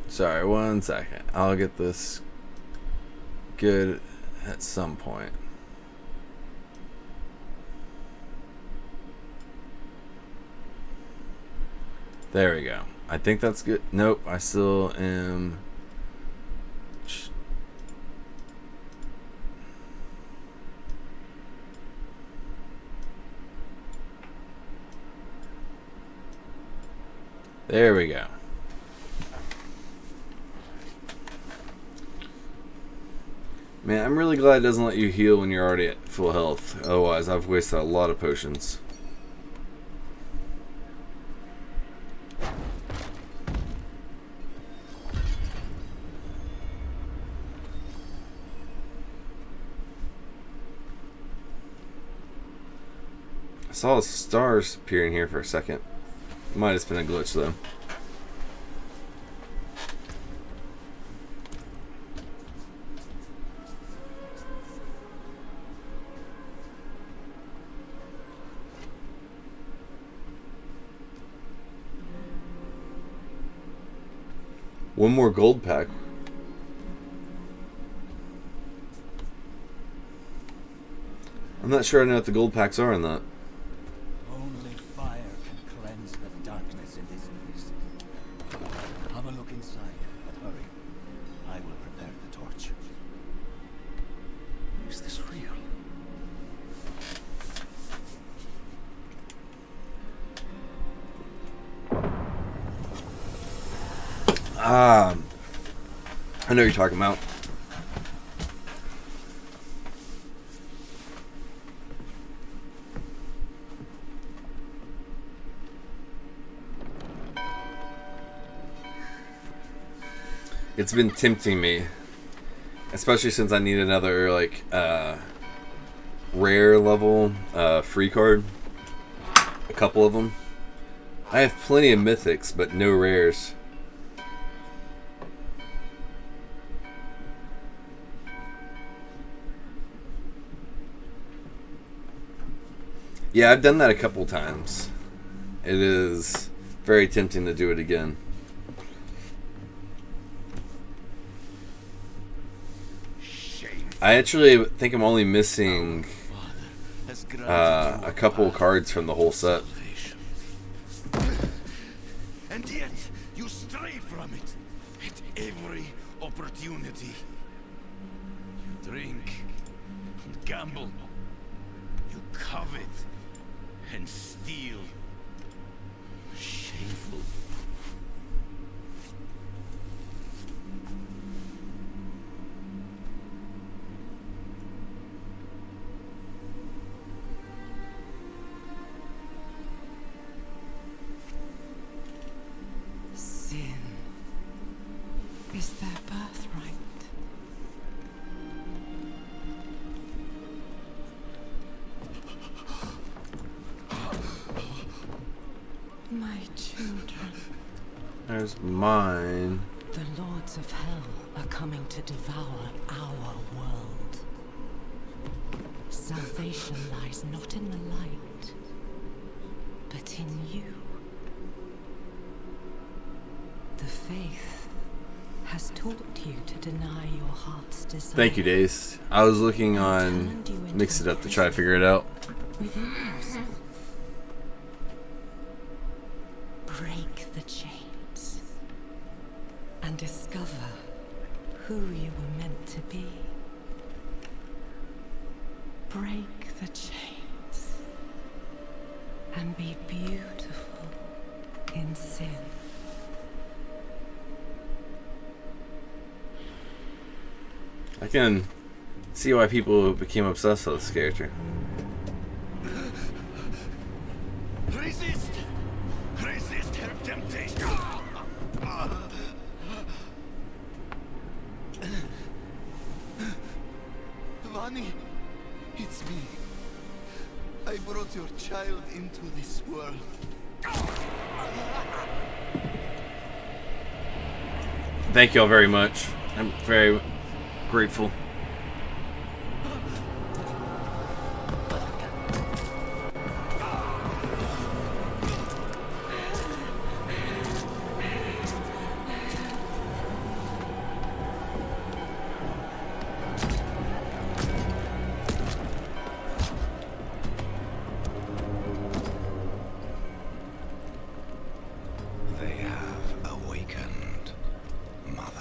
Sorry, 1 second. I'll get this good at some point. There we go. I think that's good. Nope, I still am. There we go. Man, I'm really glad it doesn't let you heal when you're already at full health. Otherwise, I've wasted a lot of potions. I saw stars appearing here for a second. Might have been a glitch though. One more gold pack. I'm not sure I know what the gold packs are in that. Only fire can cleanse the darkness in this place. Have a look inside, but hurry. I will prepare the torch. Is this real? I know what you're talking about. It's been tempting me, especially since I need another like rare level free card. A couple of them. I have plenty of mythics, but no rares. Yeah, I've done that a couple times. It is very tempting to do it again. I actually think I'm only missing a couple cards from the whole set. And yet, you stray from it at every opportunity. You drink and gamble. You covet and steal. Shameful. Sin is their birthright. My children. There's mine. The lords of hell are coming to devour our world. Salvation lies not in the light, but in you. The faith has taught you to deny your heart's desire. Thank you, Dace. I was looking on Mix It Up to try to figure it out. Within yourself. Break the chains and discover who you were meant to be. Break the chains and be beautiful in sin. I can see why people became obsessed with this character. Resist! Resist her temptation! Vani, it's me. I brought your child into this world. Thank you all very much. I'm very grateful. They have awakened, Mother.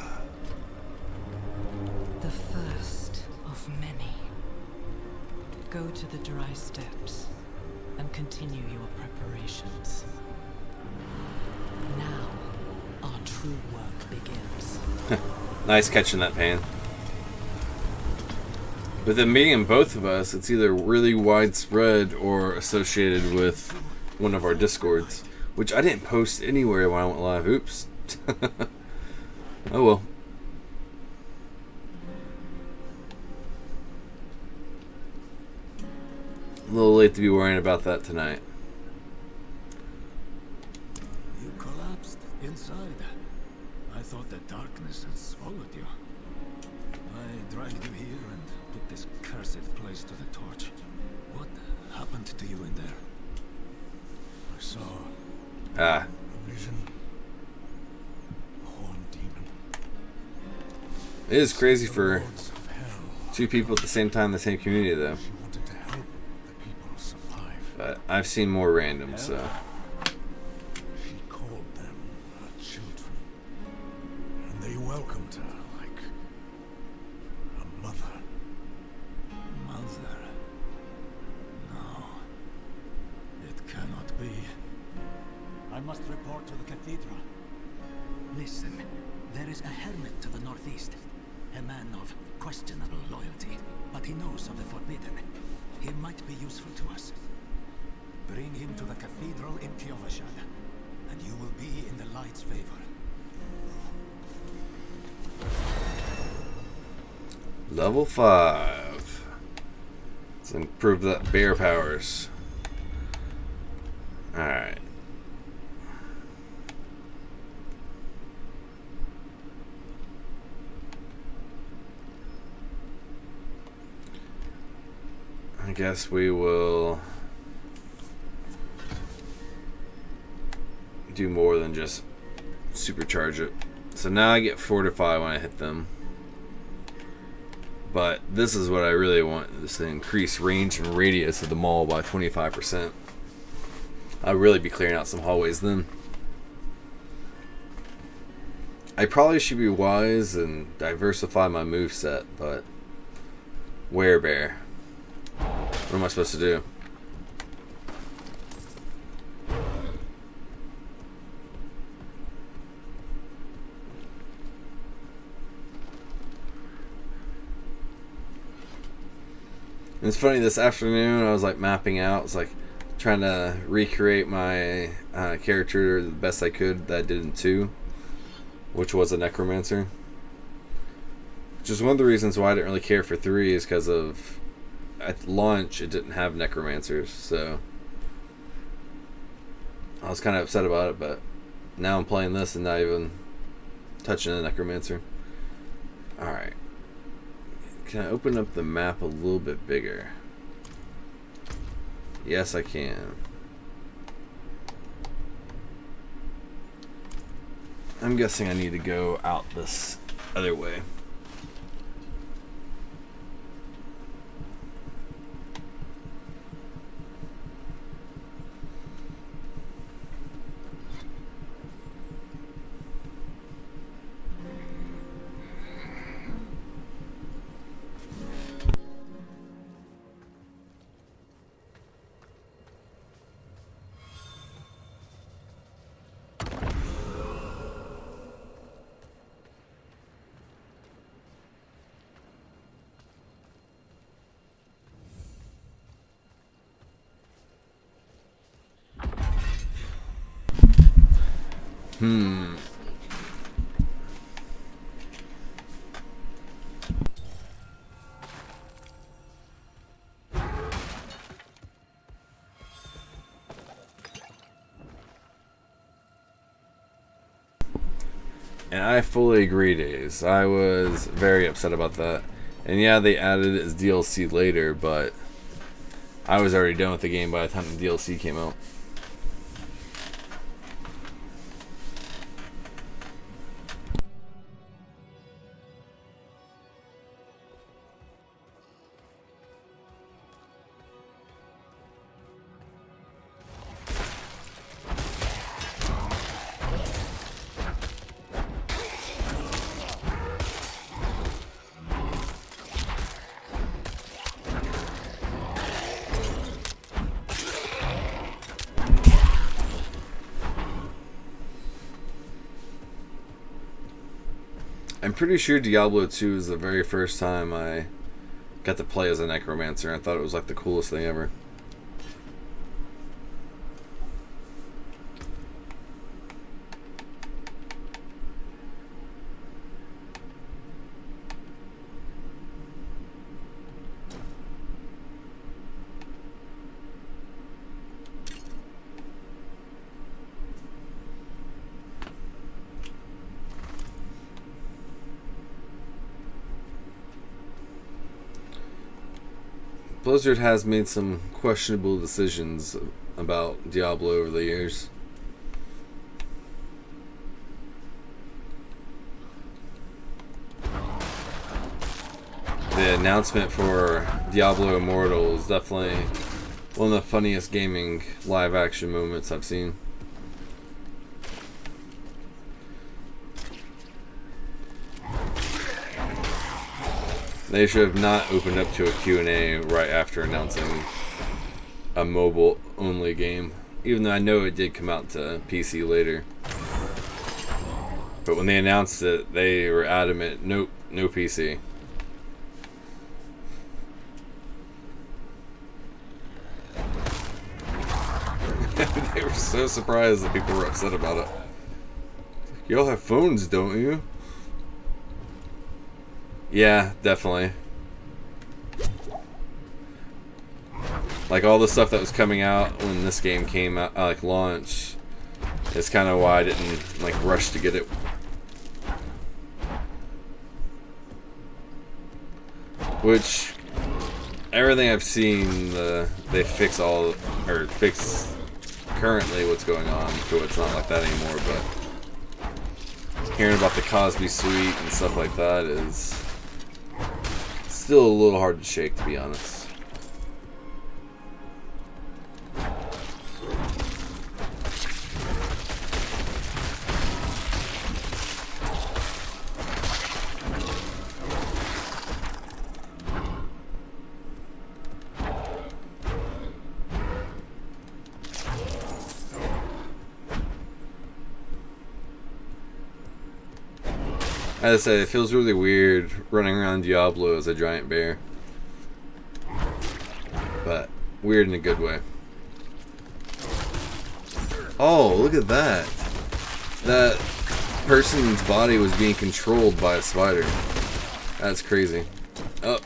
The first of many. Go to the dry steps and continue your preparations. Now, our true work begins. Nice catching that pan. With it being both of us, it's either really widespread or associated with one of our Discords, which I didn't post anywhere when I went live. Oops. Oh well. A little late to be worrying about that tonight. You collapsed inside. I thought the darkness had swallowed you. I dragged you here and put this cursed place to the torch. What happened to you in there? I saw Ah. a vision. A horned demon. It is crazy for Lords of hell. two people at the same time in the same community, though. She wanted to help I've seen more random, so. She called them her children, and they welcomed her like a mother. Mother? No, it cannot be. I must report to the cathedral. Listen, there is a hermit to the northeast. A man of questionable loyalty, but he knows of the forbidden. He might be useful to us. Bring him to the cathedral in Kyovashad, and you will be in the light's favor. Level 5. Let's improve that bear powers. Alright. I guess we will do more than just supercharge it. So now I get Fortify when I hit them. But this is what I really want, is to increase range and radius of the mall by 25%. I'll really be clearing out some hallways then. I probably should be wise and diversify my moveset, but Werebear. What am I supposed to do? And it's funny, this afternoon I was like mapping out, I was like trying to recreate my character the best I could that I did in 2, which was a necromancer. Which is one of the reasons why I didn't really care for 3, is because of at launch it didn't have necromancers, so I was kind of upset about it. But now I'm playing this and not even touching a necromancer. Alright. Can I open up the map a little bit bigger? Yes, I can. I'm guessing I need to go out this other way. And I fully agree, Days. I was very upset about that. And yeah, they added it as DLC later, but I was already done with the game by the time the DLC came out. I'm pretty sure Diablo 2 is the very first time I got to play as a necromancer. I thought it was like the coolest thing ever. Blizzard has made some questionable decisions about Diablo over the years. The announcement for Diablo Immortal is definitely one of the funniest gaming live action moments I've seen. They should have not opened up to a Q&A right after announcing a mobile only game, even though I know it did come out to PC later. But when they announced it, they were adamant, nope, no PC. They were so surprised that people were upset about it. Y'all have phones, don't you? Yeah, definitely. Like all the stuff that was coming out when this game came out, like launch, is kind of why I didn't like rush to get it. Which everything I've seen, they fix all or fix currently what's going on, so it's not like that anymore. But hearing about the Cosby Suite and stuff like that is still a little hard to shake, to be honest. As I said, it feels really weird running around Diablo as a giant bear. But weird in a good way. Oh, look at that. That person's body was being controlled by a spider. That's crazy. Oh.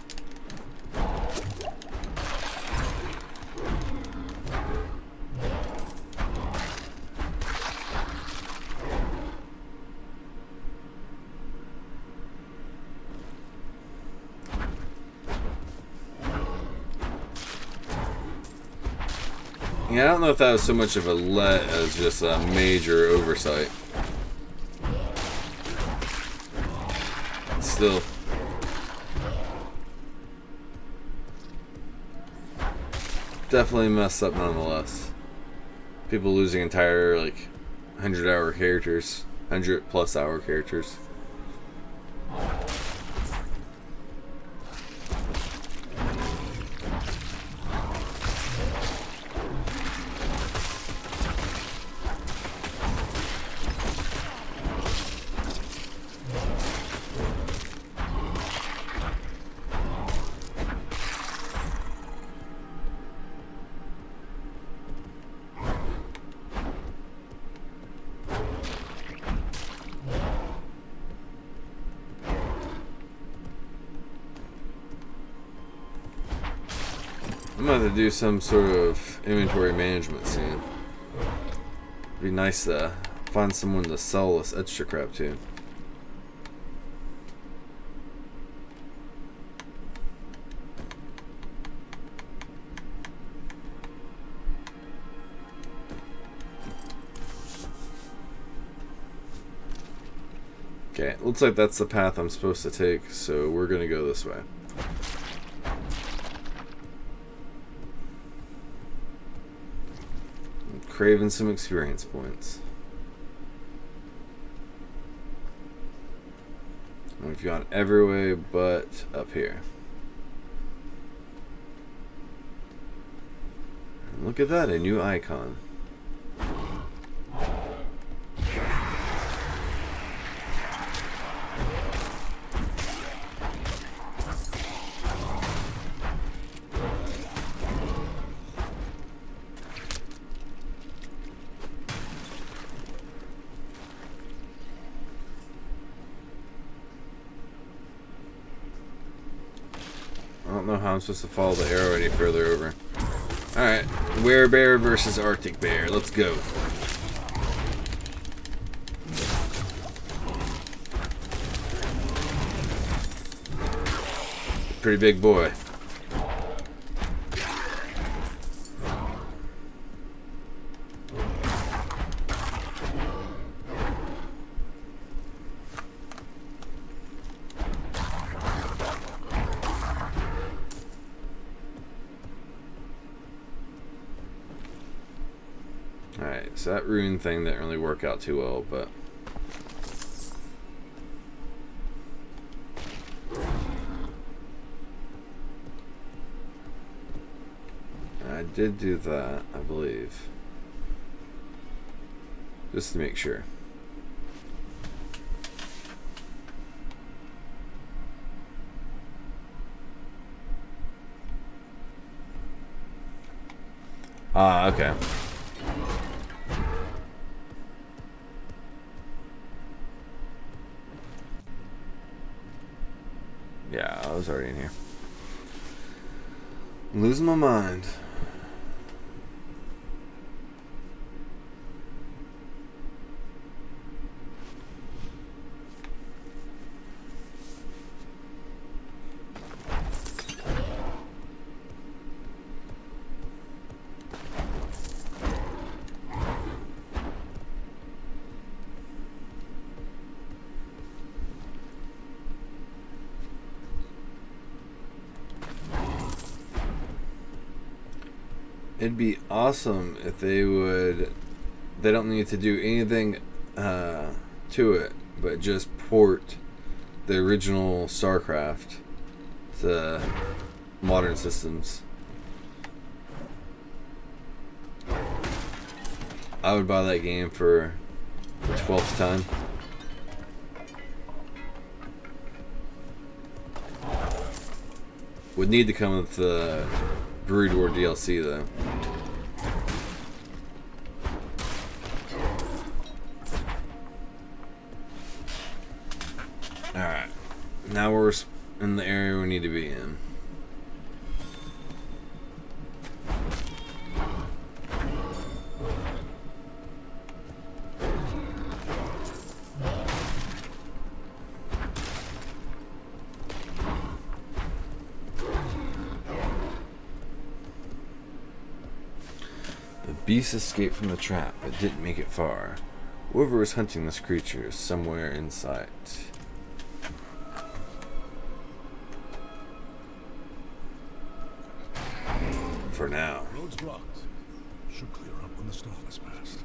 Yeah, I don't know if that was so much of a let as just a major oversight. Still. Definitely messed up nonetheless. People losing entire, like, 100-hour characters. 100-plus hour characters. I'm going to have to do some sort of inventory management soon. It'd be nice to find someone to sell this extra crap to. Okay, looks like that's the path I'm supposed to take, so we're going to go this way. Craving some experience points. We've gone every way but up here. And look at that, a new icon. I don't know how I'm supposed to follow the arrow any further over. Alright, Werebear versus Arctic Bear. Let's go. Pretty big boy. So that rune thing didn't really work out too well, but I did do that, I believe. Just to make sure. Ah, okay. Yeah, I was already in here. I'm losing my mind. It'd be awesome if they would. They don't need to do anything to it, but just port the original StarCraft to modern systems. I would buy that game for the 12th time. Would need to come with the Brood War DLC though. Alright. Now we're in the area we need to be in. The beast escaped from the trap, but didn't make it far. Whoever was hunting this creature is somewhere in sight. For now. Road's blocked. Should clear up when the storm is past.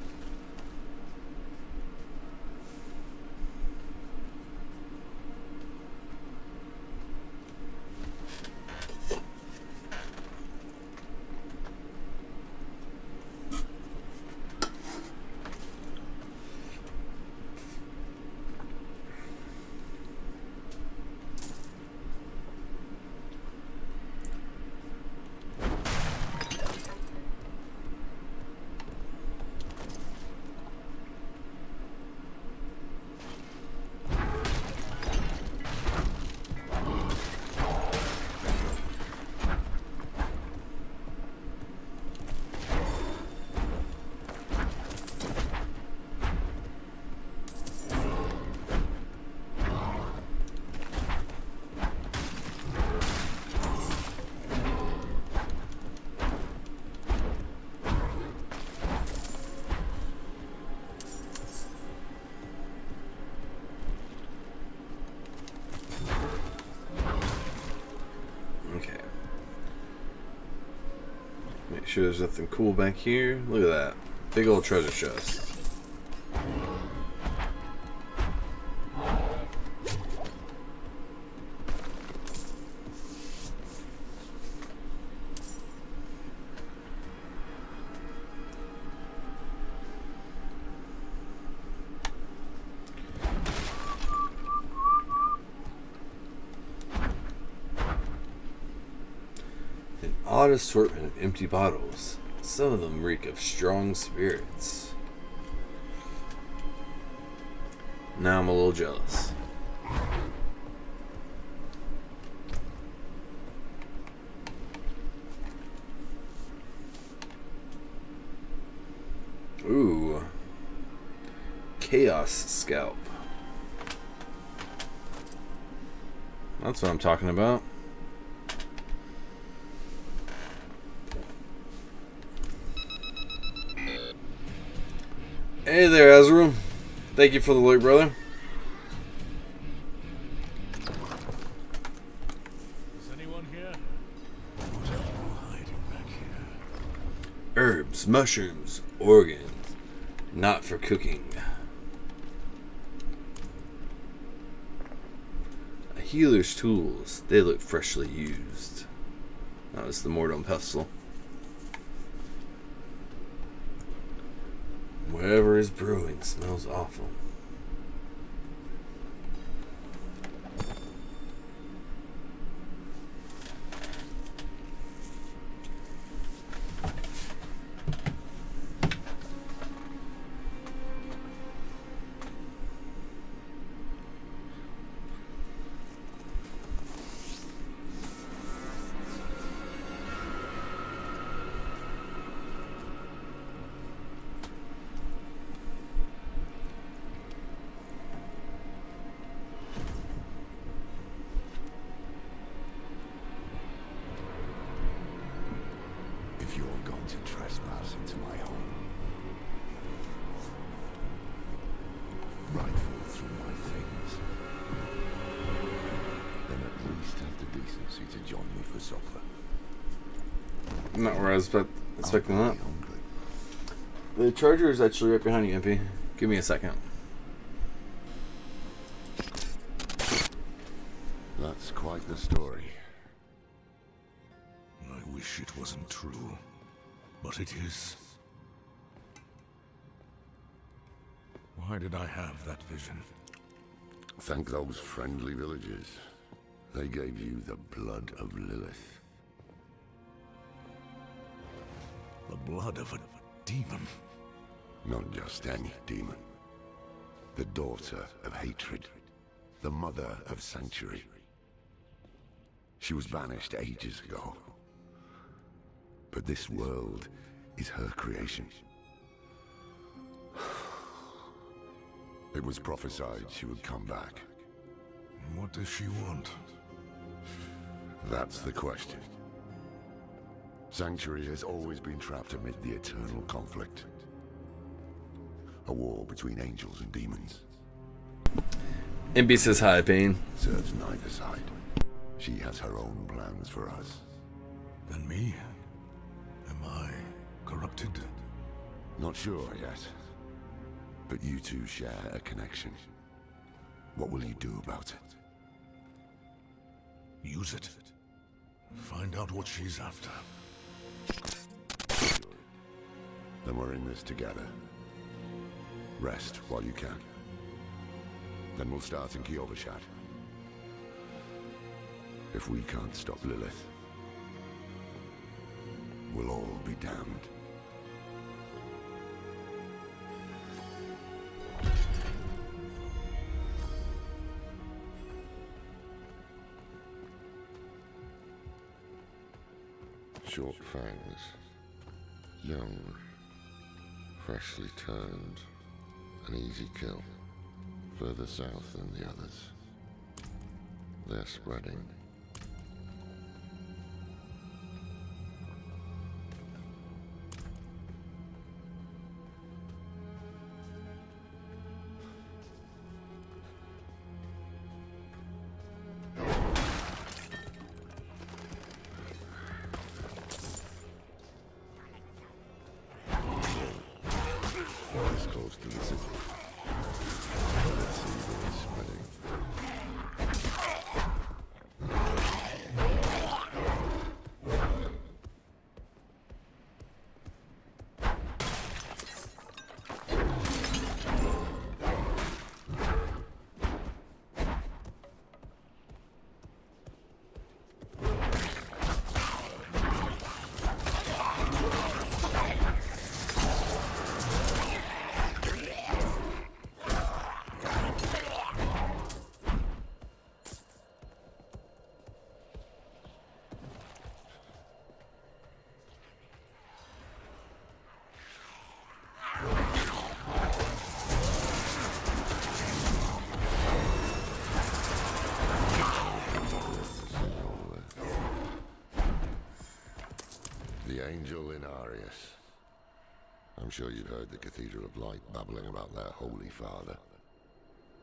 Make sure there's nothing cool back here. Look at that. Big old treasure chest. Odd assortment of empty bottles. Some of them reek of strong spirits. Now I'm a little jealous. Ooh. Chaos Scalp. That's what I'm talking about. Hey there, Ezra. Thank you for the loot, brother. Is anyone here? Hiding back here. Herbs, mushrooms, organs. Not for cooking. A healer's tools. They look freshly used. That was the mortal pestle. Whatever is brewing smells awful. If you're going to trespass into my home, rifle through my things, then at least have the decency to join me for supper. Not where I was expecting that. The charger is actually right behind you, MP. Give me a second. That's quite the story. I wish it wasn't true, but it is. Why did I have that vision? Thank those friendly villagers. They gave you the blood of Lilith. The blood of a demon. Not just any demon. The daughter of hatred. The mother of sanctuary. She was banished ages ago. But this world is her creation. It was prophesied she would come back. What does she want? That's the question. Sanctuary has always been trapped amid the eternal conflict. A war between angels and demons. MP says hi, Pain. Serves neither side. She has her own plans for us. And me? Am I corrupted? Not sure yet. But you two share a connection. What will you do about it? Use it. Find out what she's after. Then we're in this together. Rest while you can. Then we'll start in Kiobashat. If we can't stop Lilith, we'll all be damned. Short fangs, young, freshly turned, an easy kill, further south than the others. They're spreading. This close to the city. Let's see where it's spreading. The Angel in Arius. I'm sure you've heard the Cathedral of Light babbling about their Holy Father.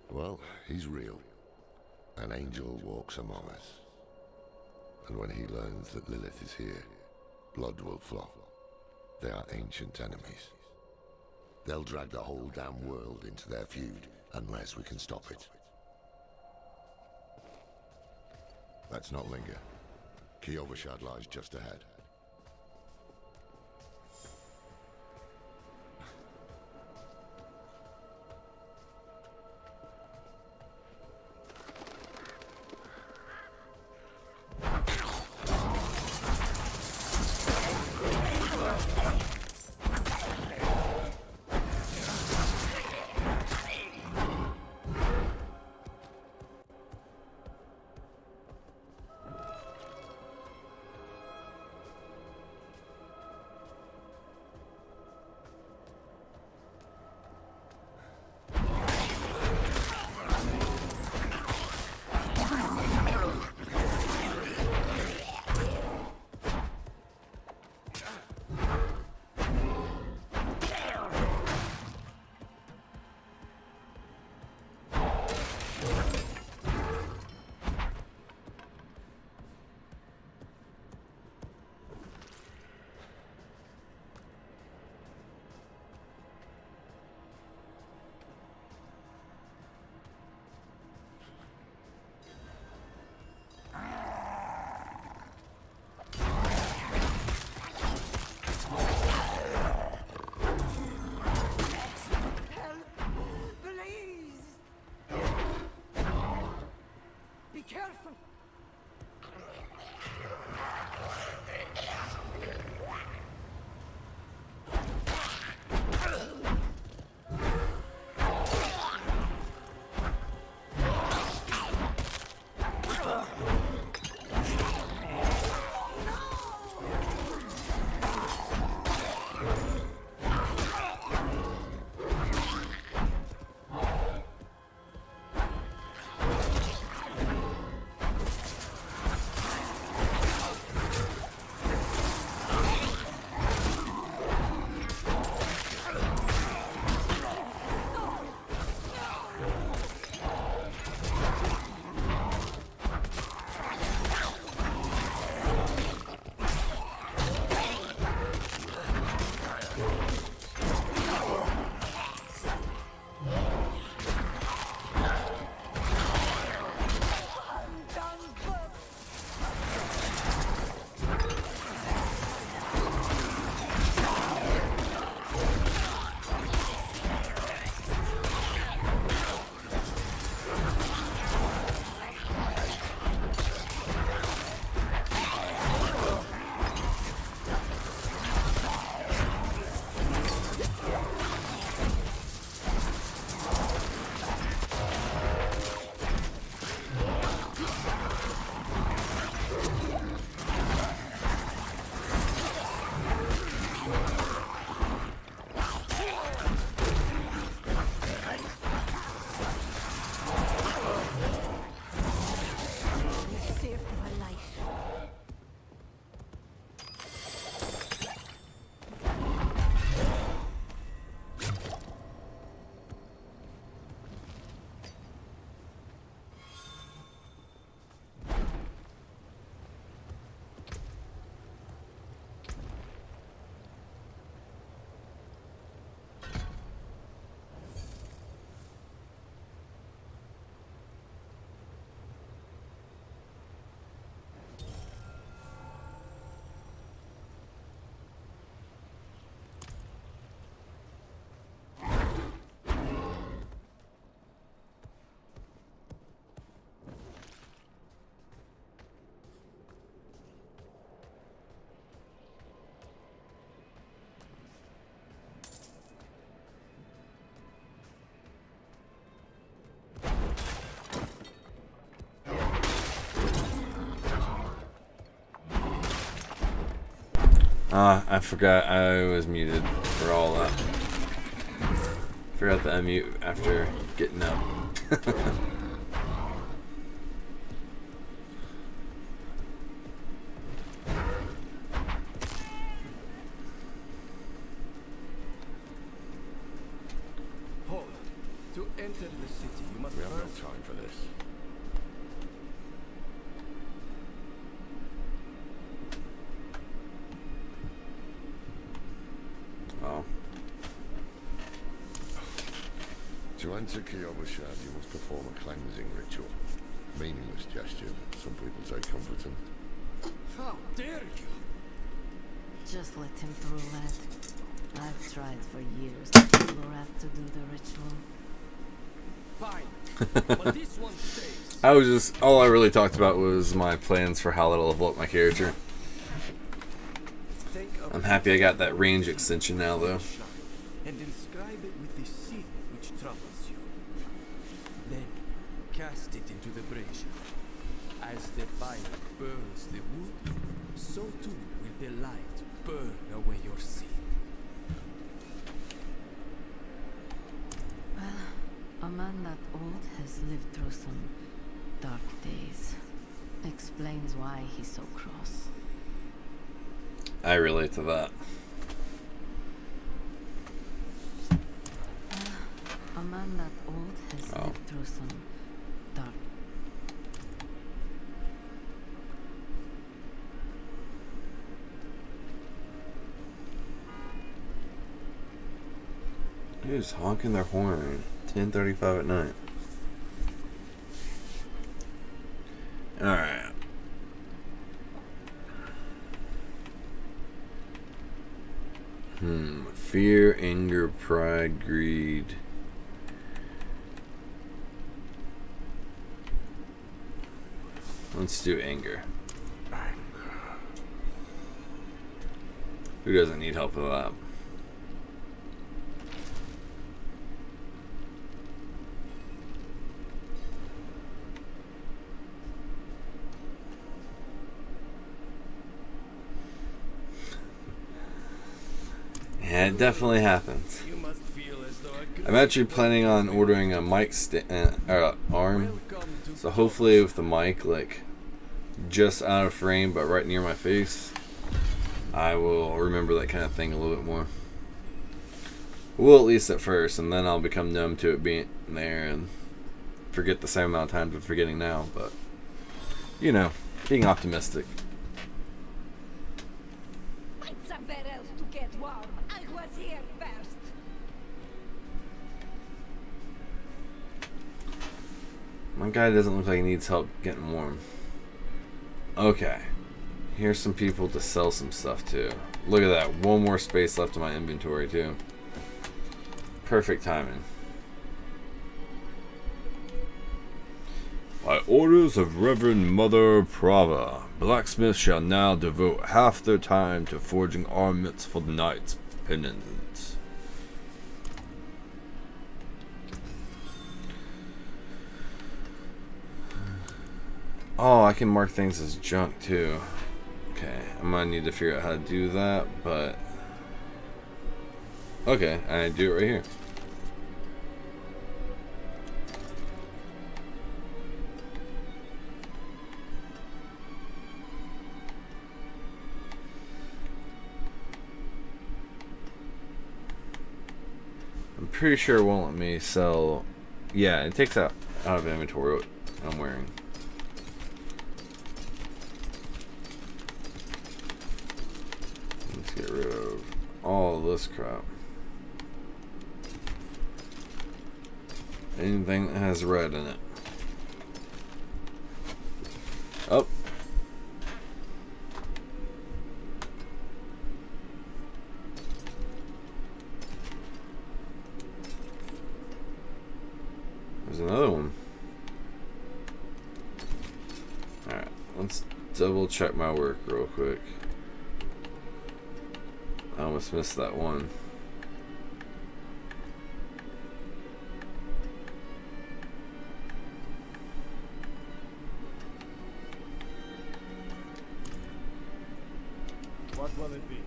Well, he's real. An angel walks among us. And when he learns that Lilith is here, blood will flow. They are ancient enemies. They'll drag the whole damn world into their feud, unless we can stop it. Let's not linger. Kiovershad lies just ahead. Careful! I forgot I was muted for all that. Forgot to unmute after getting up. Hold. To enter the city, you must We have no first... time for this. Oh. enter Kiyobushad, you must perform a cleansing ritual. Meaningless gesture, but some people take comfort in. How dare you? Just let him through, lad. I've tried for years to get Lorath to do the ritual. Fine. But this one stays. All I really talked about was my plans for how to level up my character. I'm happy I got that range extension now, though. And inscribe it with the sin which troubles you. Then cast it into the brazier. As the fire burns the wood, so too will the light burn away your sin. Well, a man that old has lived through some dark days. Explains why he's so cross. I relate to that. A man that old has lived through some dark. Who's honking their horn? 10:35 at night. Alright. Fear, anger, pride, greed. Let's do anger. Who doesn't need help with that? Yeah, it definitely happens. I'm actually planning on ordering a mic arm, so hopefully with the mic like just out of frame but right near my face, I will remember that kind of thing a little bit more. Well, at least at first, and then I'll become numb to it being there and forget the same amount of times I'm forgetting now, but you know, being optimistic. My guy doesn't look like he needs help getting warm. Okay. Here's some people to sell some stuff to. Look at that. One more space left in my inventory, too. Perfect timing. By orders of Reverend Mother Prava, blacksmiths shall now devote half their time to forging armaments for the Knights Penitent. Oh, I can mark things as junk too. Okay, I'm gonna need to figure out how to do that, but okay, I do it right here. I'm pretty sure it won't let me sell. Yeah, it takes out of inventory what I'm wearing. Let's get rid of all of this crap. Anything that has red in it. Oh. There's another one. Alright, let's double check my work real quick. I almost missed that one. What will it be?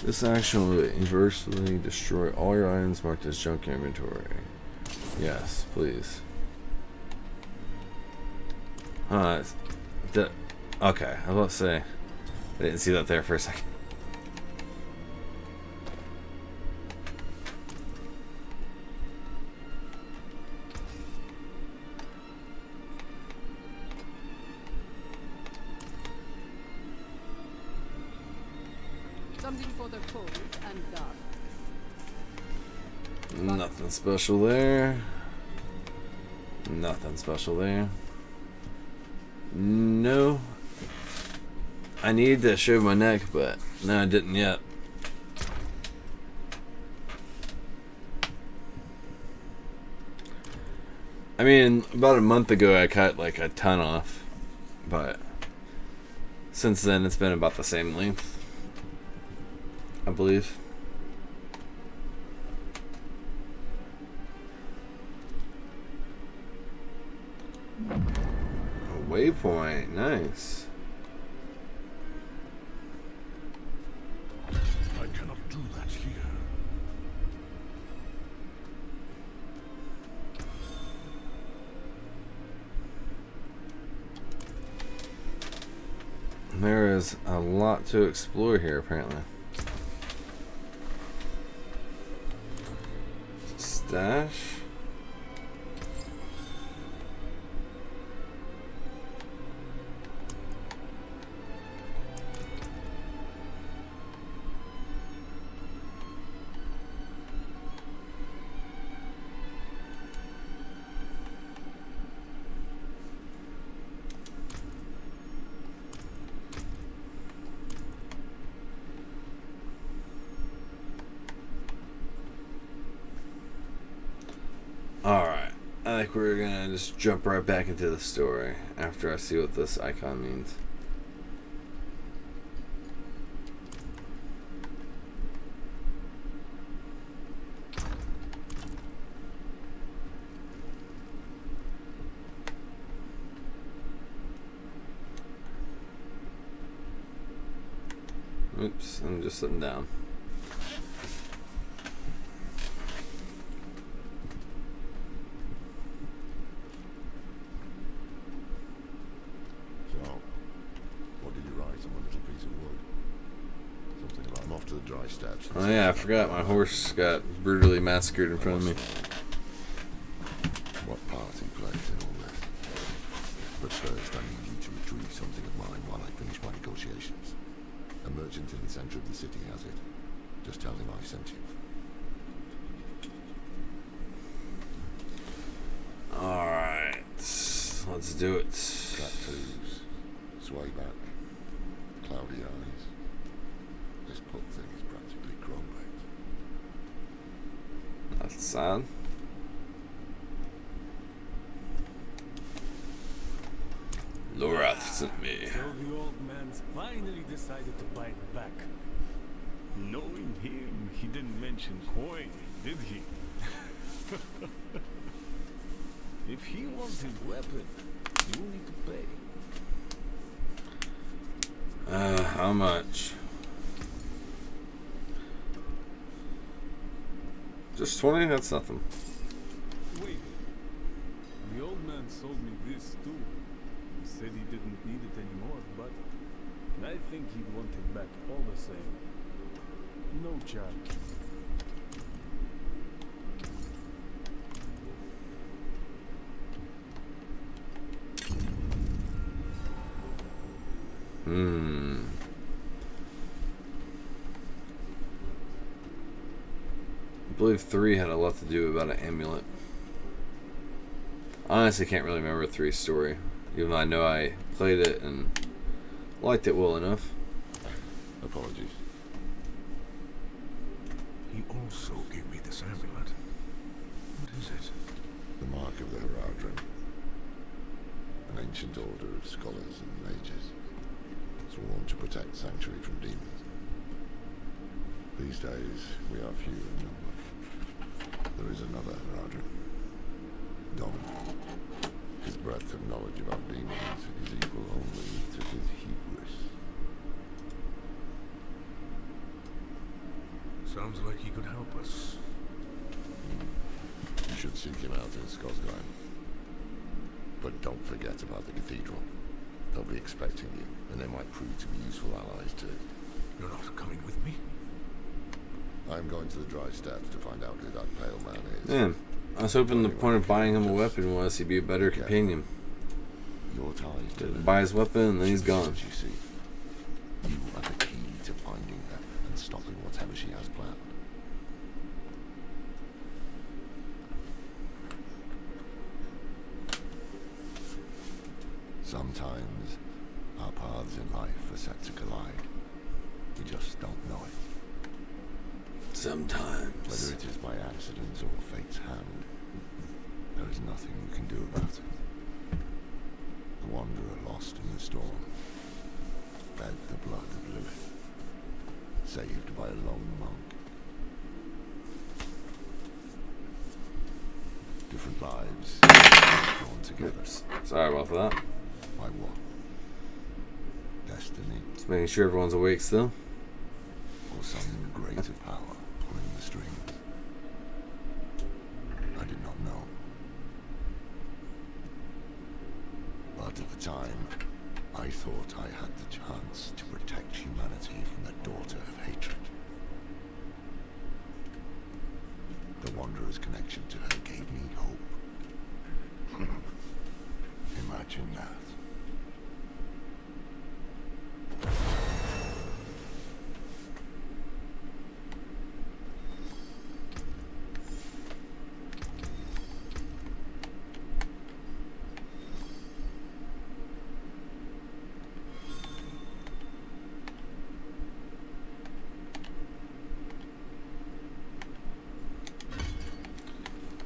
This action will inversely destroy all your items marked as junk inventory. Yes, please. Okay, I was about to say, I didn't see that there for a second. Something for the cold and dark. Nothing special there. Nothing special there. No. I need to shave my neck, but no, I didn't yet. I mean, about a month ago I cut like a ton off, but since then it's been about the same length, I believe. A waypoint, nice. I cannot do that here. There is a lot to explore here, apparently. Stash. Alright, I think we're gonna just jump right back into the story after I see what this icon means. Oops, I'm just sitting down. Oh yeah, I forgot my horse got brutally massacred in front of me. What part he plays in all this? But first, I need you to retrieve something of mine while I finish my negotiations. A merchant in the center of the city has it. Just tell him I sent you. Alright, let's do it. Tattoos, sway back, cloudy eyes. This pup thing is practically chrome-baked. That's sad. Lorath sent me. So the old man's finally decided to bite back. Knowing him, he didn't mention coin, did he? If he wants his weapon, you need to pay. How much? Just 20? That's nothing. Wait. The old man sold me this too. He said he didn't need it anymore, but I think he'd want it back all the same. No charge. I believe 3 had a lot to do about an amulet. Honestly, can't really remember 3's story, even though I know I played it and liked it well enough. Apologies. He also gave me this amulet. What is it? The mark of the Heradrim. An ancient order of scholars and mages, sworn to protect Sanctuary from demons. These days, we are few in number. There is another Heradrim. Dominant. His breadth of knowledge about demons is equal only to his hubris. Sounds like he could help us. You should seek him out in Scotland. But don't forget about the cathedral. They'll be expecting you, and they might prove to be useful allies too. You're not coming with me? I'm going to the dry steppes to find out who that pale man is. Man, I was hoping the point of buying him a weapon was he'd be a better companion. Your ties to buy his weapon and then he's gone. You see, you are the key to finding her and paths in life are set to collide. We just don't know it. Sometimes. Whether it is by accident or fate's hand, there is nothing we can do about it. The wanderer lost in the storm, fed the blood of Lilith, saved by a lone monk. Different lives drawn together. Sorry about that. By what? Destiny? Just making sure everyone's awake still. Or some greater power pulling the strings? I did not know. But at the time, I thought I had the chance to protect humanity from the daughter of hatred. The Wanderer's connection to her gave me hope. Imagine that.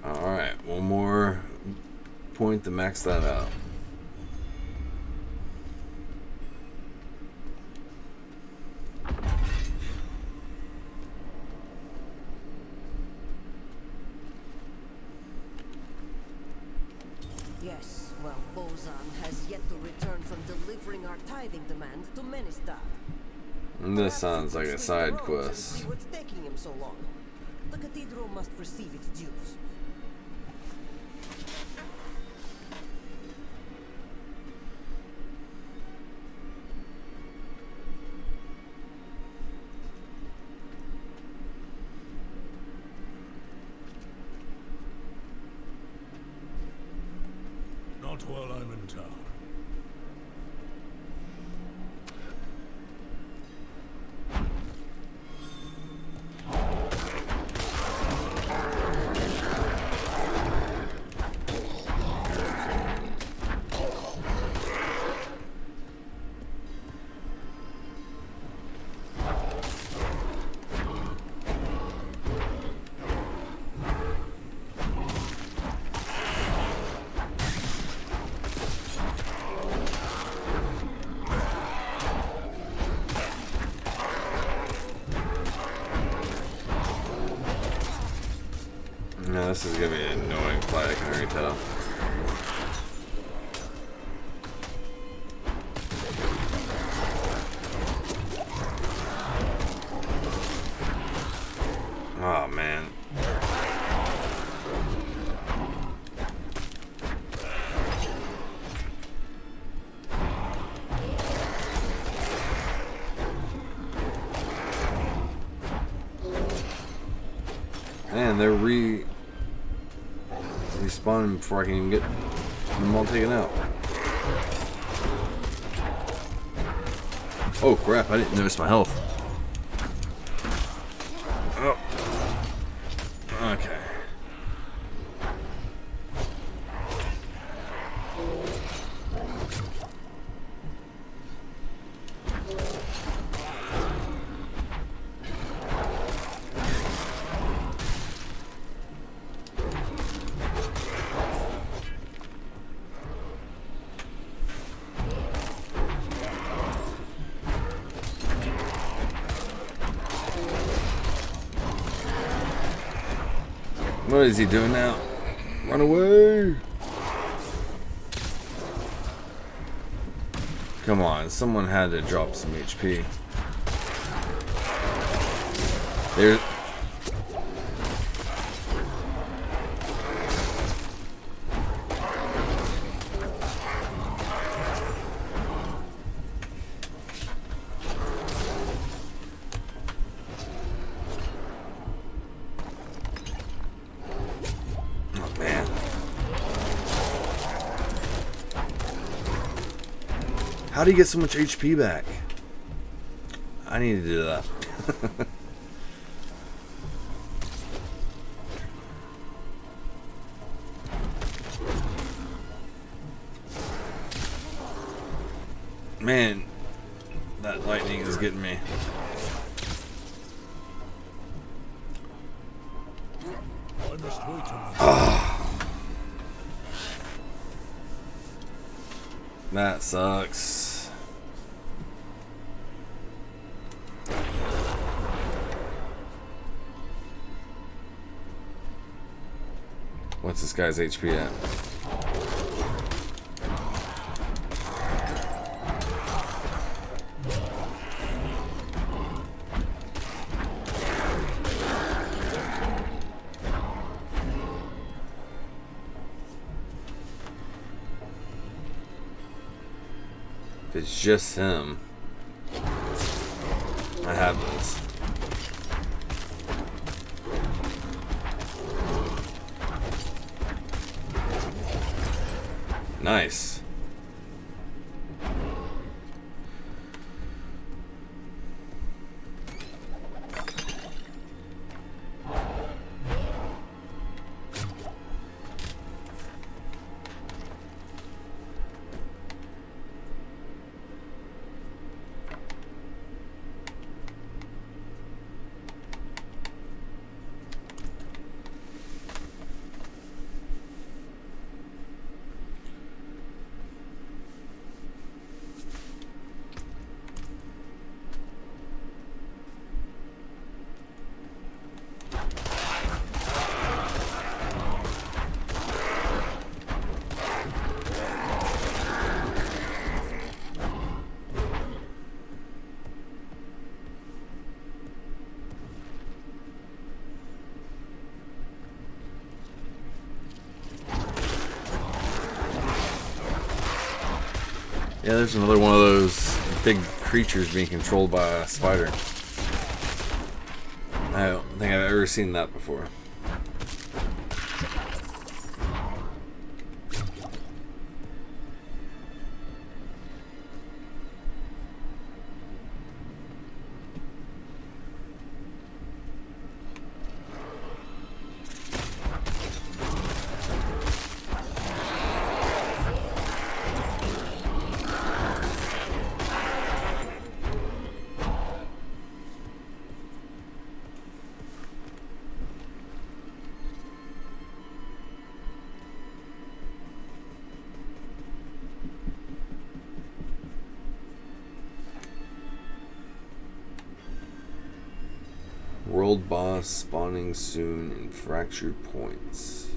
Alright, one more point to max that out. Yes, well, Bozan has yet to return from delivering our tithing demand to Menestad. And this sounds like a side quest. See what's taking him so long. The cathedral must receive its dues. Not while I'm in town. No, this is gonna be an annoying fight, I can already tell. Oh man. Man, they're respawning before I can even get them all taken out. Oh crap, I didn't notice my health. Oh. Okay. What is he doing now? Run away! Come on, someone had to drop some HP. There. How do you get so much HP back? I need to do that. Man, That lightning is getting me. That sucks. What's this guy's HP at? If it's just him, I have this. Nice. Yeah, there's another one of those big creatures being controlled by a spider. I don't think I've ever seen that before. World boss spawning soon in fractured points.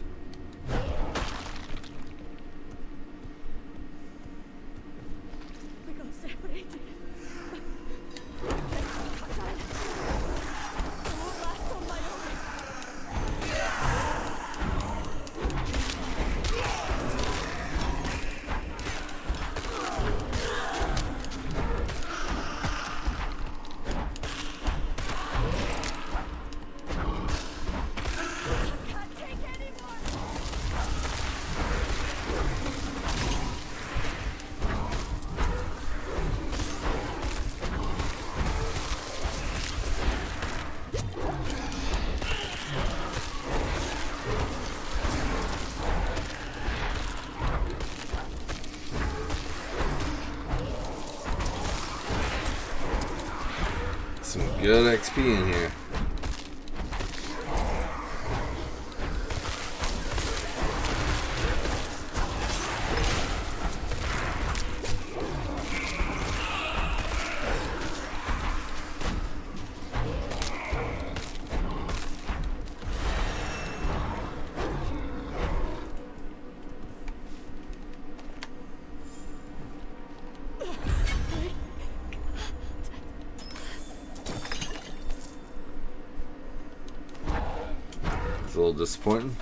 We got separated. I won't last on my Some good XP in here. It's a little disappointing.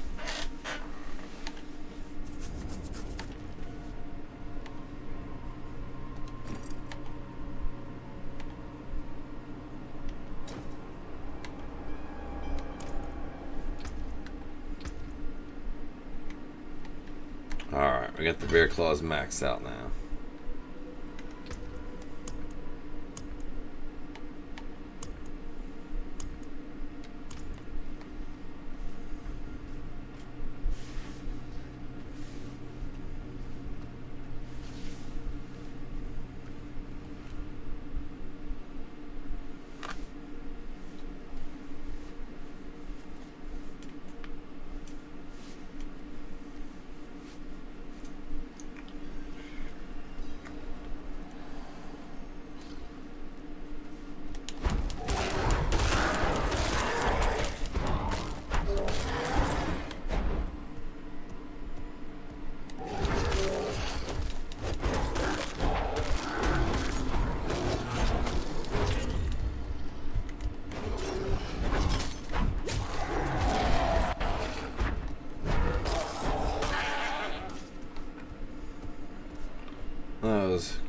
Alright, we got the bear claws maxed out now.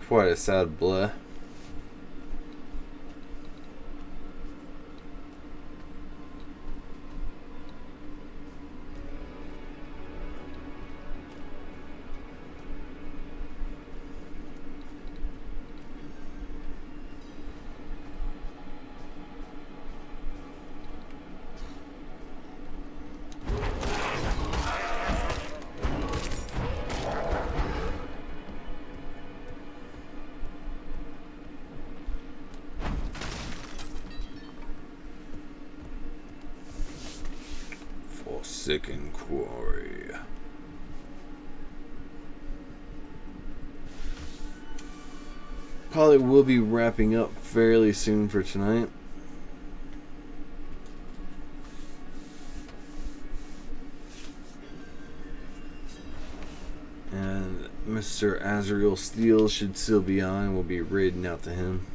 quite a sad bleh. Forsaken Quarry. Probably will be wrapping up fairly soon for tonight. And Mr. Azrael Steele should still be on. We'll be raiding out to him.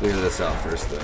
Clear this out first, though.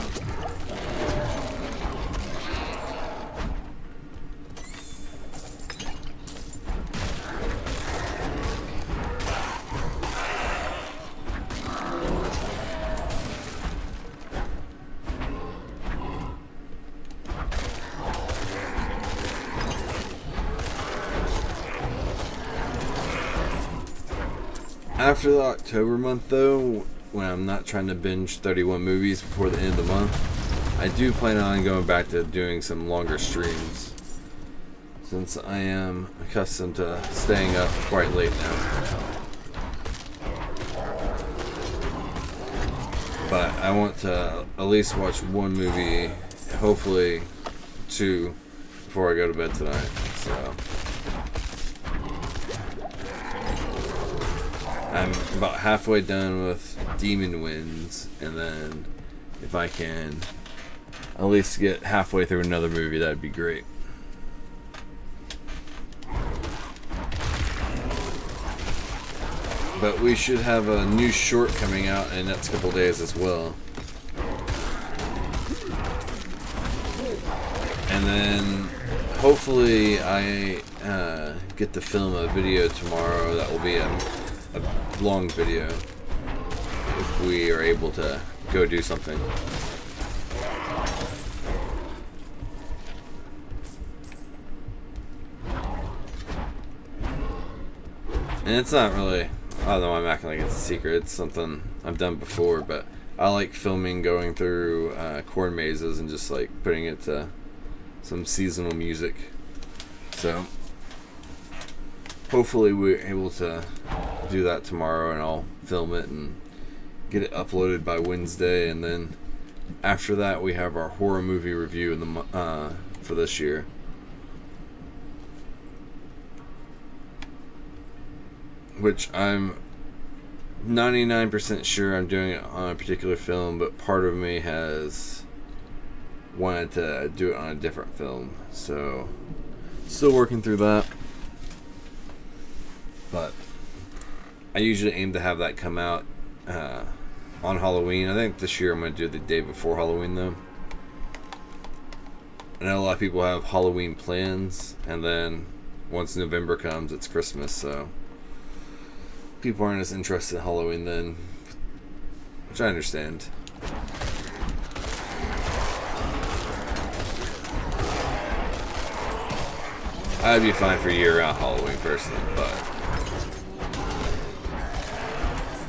After the October month, though, when I'm not trying to binge 31 movies before the end of the month, I do plan on going back to doing some longer streams, since I am accustomed to staying up quite late now. But I want to at least watch one movie, hopefully two, before I go to bed tonight. So I'm about halfway done with Demon Winds, and then if I can at least get halfway through another movie, that'd be great. But we should have a new short coming out in the next couple days as well. And then hopefully I get to film a video tomorrow that will be a long video if we are able to go do something. And it's not really, I don't know why I'm acting like it's a secret, it's something I've done before, but I like filming going through corn mazes and just like putting it to some seasonal music. So hopefully we're able to do that tomorrow, and I'll film it and get it uploaded by Wednesday, and then after that we have our horror movie review in the for this year. Which I'm 99% sure I'm doing it on a particular film, but part of me has wanted to do it on a different film, so still working through that. But I usually aim to have that come out on Halloween. I think this year I'm going to do the day before Halloween, though. I know a lot of people have Halloween plans, and then once November comes, it's Christmas, so people aren't as interested in Halloween then, which I understand. I'd be fine for year-round Halloween personally, but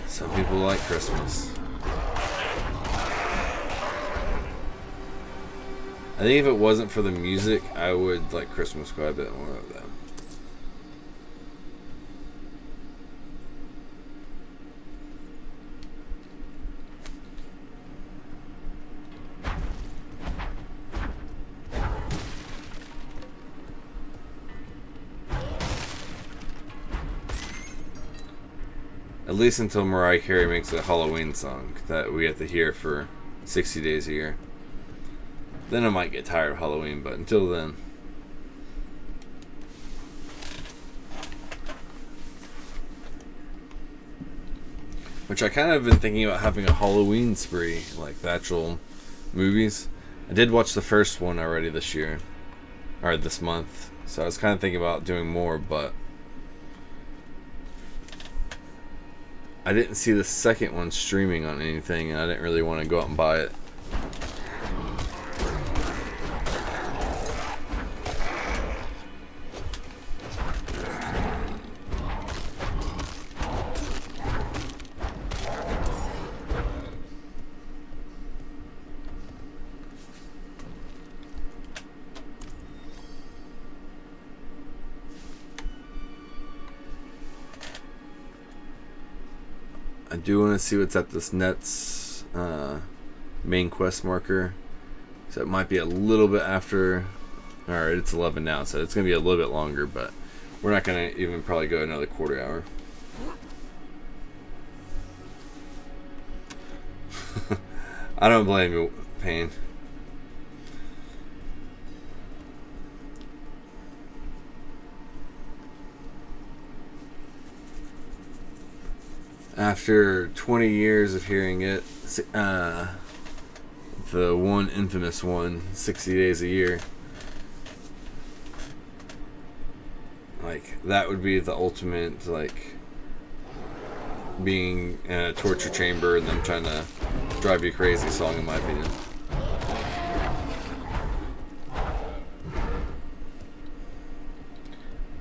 some people like Christmas. I think if it wasn't for the music, I would like Christmas quite a bit more of that. At least until Mariah Carey makes a Halloween song that we have to hear for 60 days a year. Then I might get tired of Halloween, but until then. Which I kind of been thinking about having a Halloween spree, like the actual movies. I did watch the first one already this year, or this month, so I was kind of thinking about doing more, but I didn't see the second one streaming on anything, and I didn't really want to go out and buy it. I do want to see what's at this Nets main quest marker. So it might be a little bit after. Alright, it's 11 now, so it's going to be a little bit longer, but we're not going to even probably go another quarter hour. I don't blame you, Payne. After 20 years of hearing it, the one infamous one, 60 Days a Year, like, that would be the ultimate, like, being in a torture chamber and them trying to drive you crazy song, in my opinion.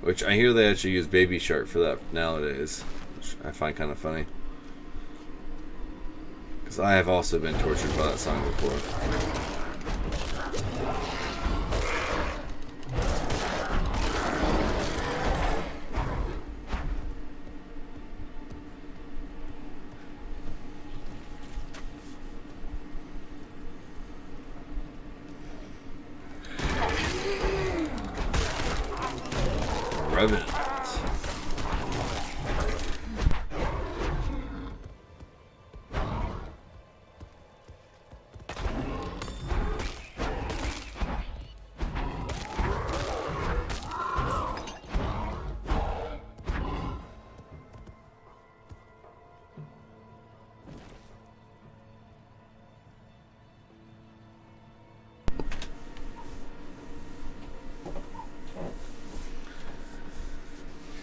Which I hear they actually use Baby Shark for that nowadays, which I find kind of funny. Because I have also been tortured by that song before. Revenant.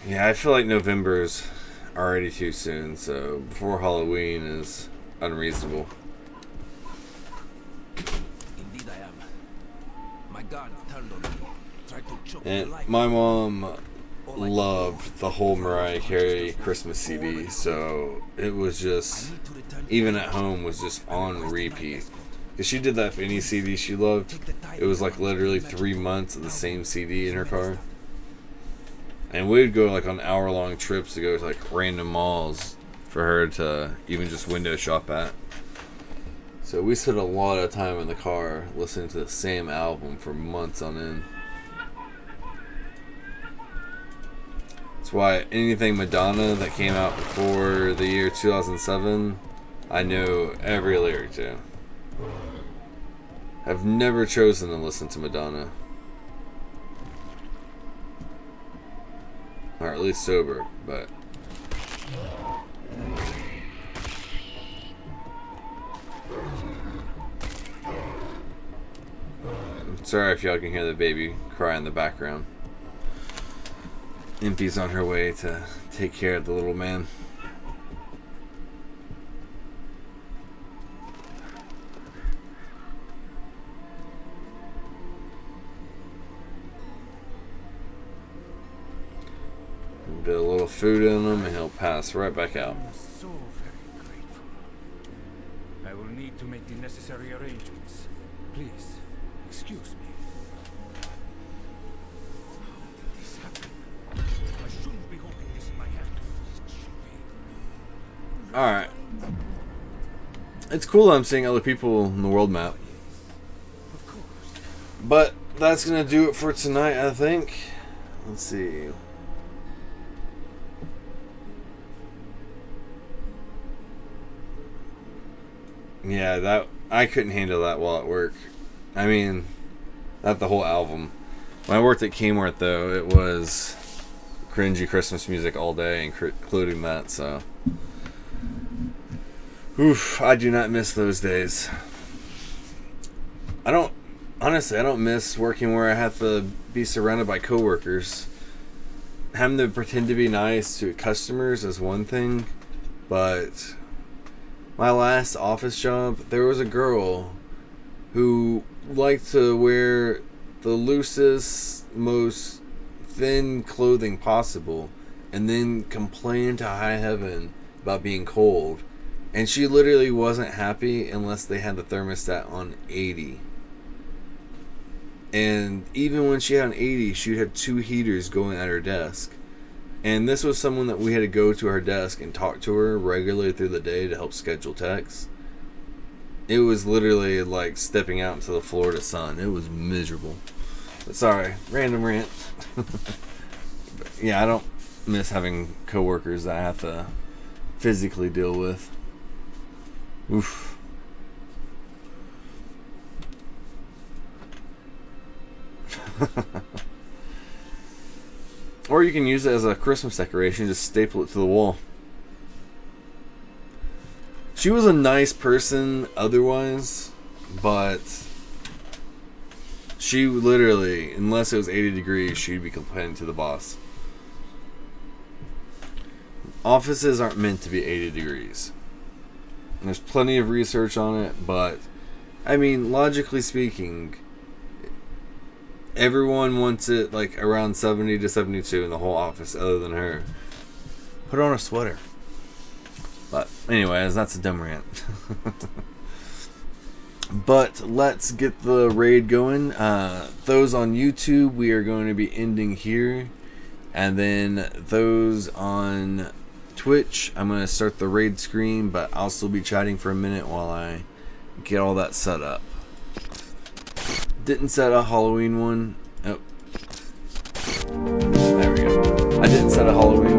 Yeah, I feel like November's already too soon, so before Halloween is unreasonable. Indeed I am. My guard turned on me, tried to choke And the life my mom loved the whole Mariah Carey Christmas CD, so it was just, even at home, was just on repeat. Because she did that for any CD she loved. It was like literally 3 months of the same CD in her car. And we'd go like on hour-long trips to go to like random malls for her to even just window shop at. So we spent a lot of time in the car listening to the same album for months on end. That's why anything Madonna that came out before the year 2007, I know every lyric to. I've never chosen to listen to Madonna. Or at least sober, but I'm sorry if y'all can hear the baby cry in the background. Impy's on her way to take care of the little man. Bit a little food in him and he'll pass right back out. I'm so very grateful. I will need to make the necessary arrangements. Please, excuse me. How did this happen? I shouldn't be holding this in my hand. It should be. Alright. It's cool I'm seeing other people in the world map. But that's gonna do it for tonight, I think. Let's see. Yeah, that I couldn't handle that while at work. I mean, not the whole album. When I worked at Kmart, though, it was cringy Christmas music all day, including that. So, oof, I do not miss those days. honestly, I don't miss working where I have to be surrounded by coworkers. Having to pretend to be nice to customers is one thing, but my last office job, there was a girl who liked to wear the loosest, most thin clothing possible and then complain to high heaven about being cold. And she literally wasn't happy unless they had the thermostat on 80. And even when she had an 80, she'd have 2 heaters going at her desk. And this was someone that we had to go to her desk and talk to her regularly through the day to help schedule texts. It was literally like stepping out into the Florida sun. It was miserable. But sorry, random rant. Yeah, I don't miss having coworkers that I have to physically deal with. Oof. Or you can use it as a Christmas decoration, just staple it to the wall. She was a nice person otherwise, but she literally, unless it was 80 degrees, she'd be complaining to the boss. Offices aren't meant to be 80 degrees. And there's plenty of research on it, but I mean, logically speaking, everyone wants it like around 70 to 72 in the whole office other than her. Put on a sweater. But anyways, that's a dumb rant. But let's get the raid going. Those on YouTube, we are going to be ending here. And then those on Twitch, I'm going to start the raid screen, but I'll still be chatting for a minute while I get all that set up. Didn't set a Halloween one. Oh. There we go. I didn't set a Halloween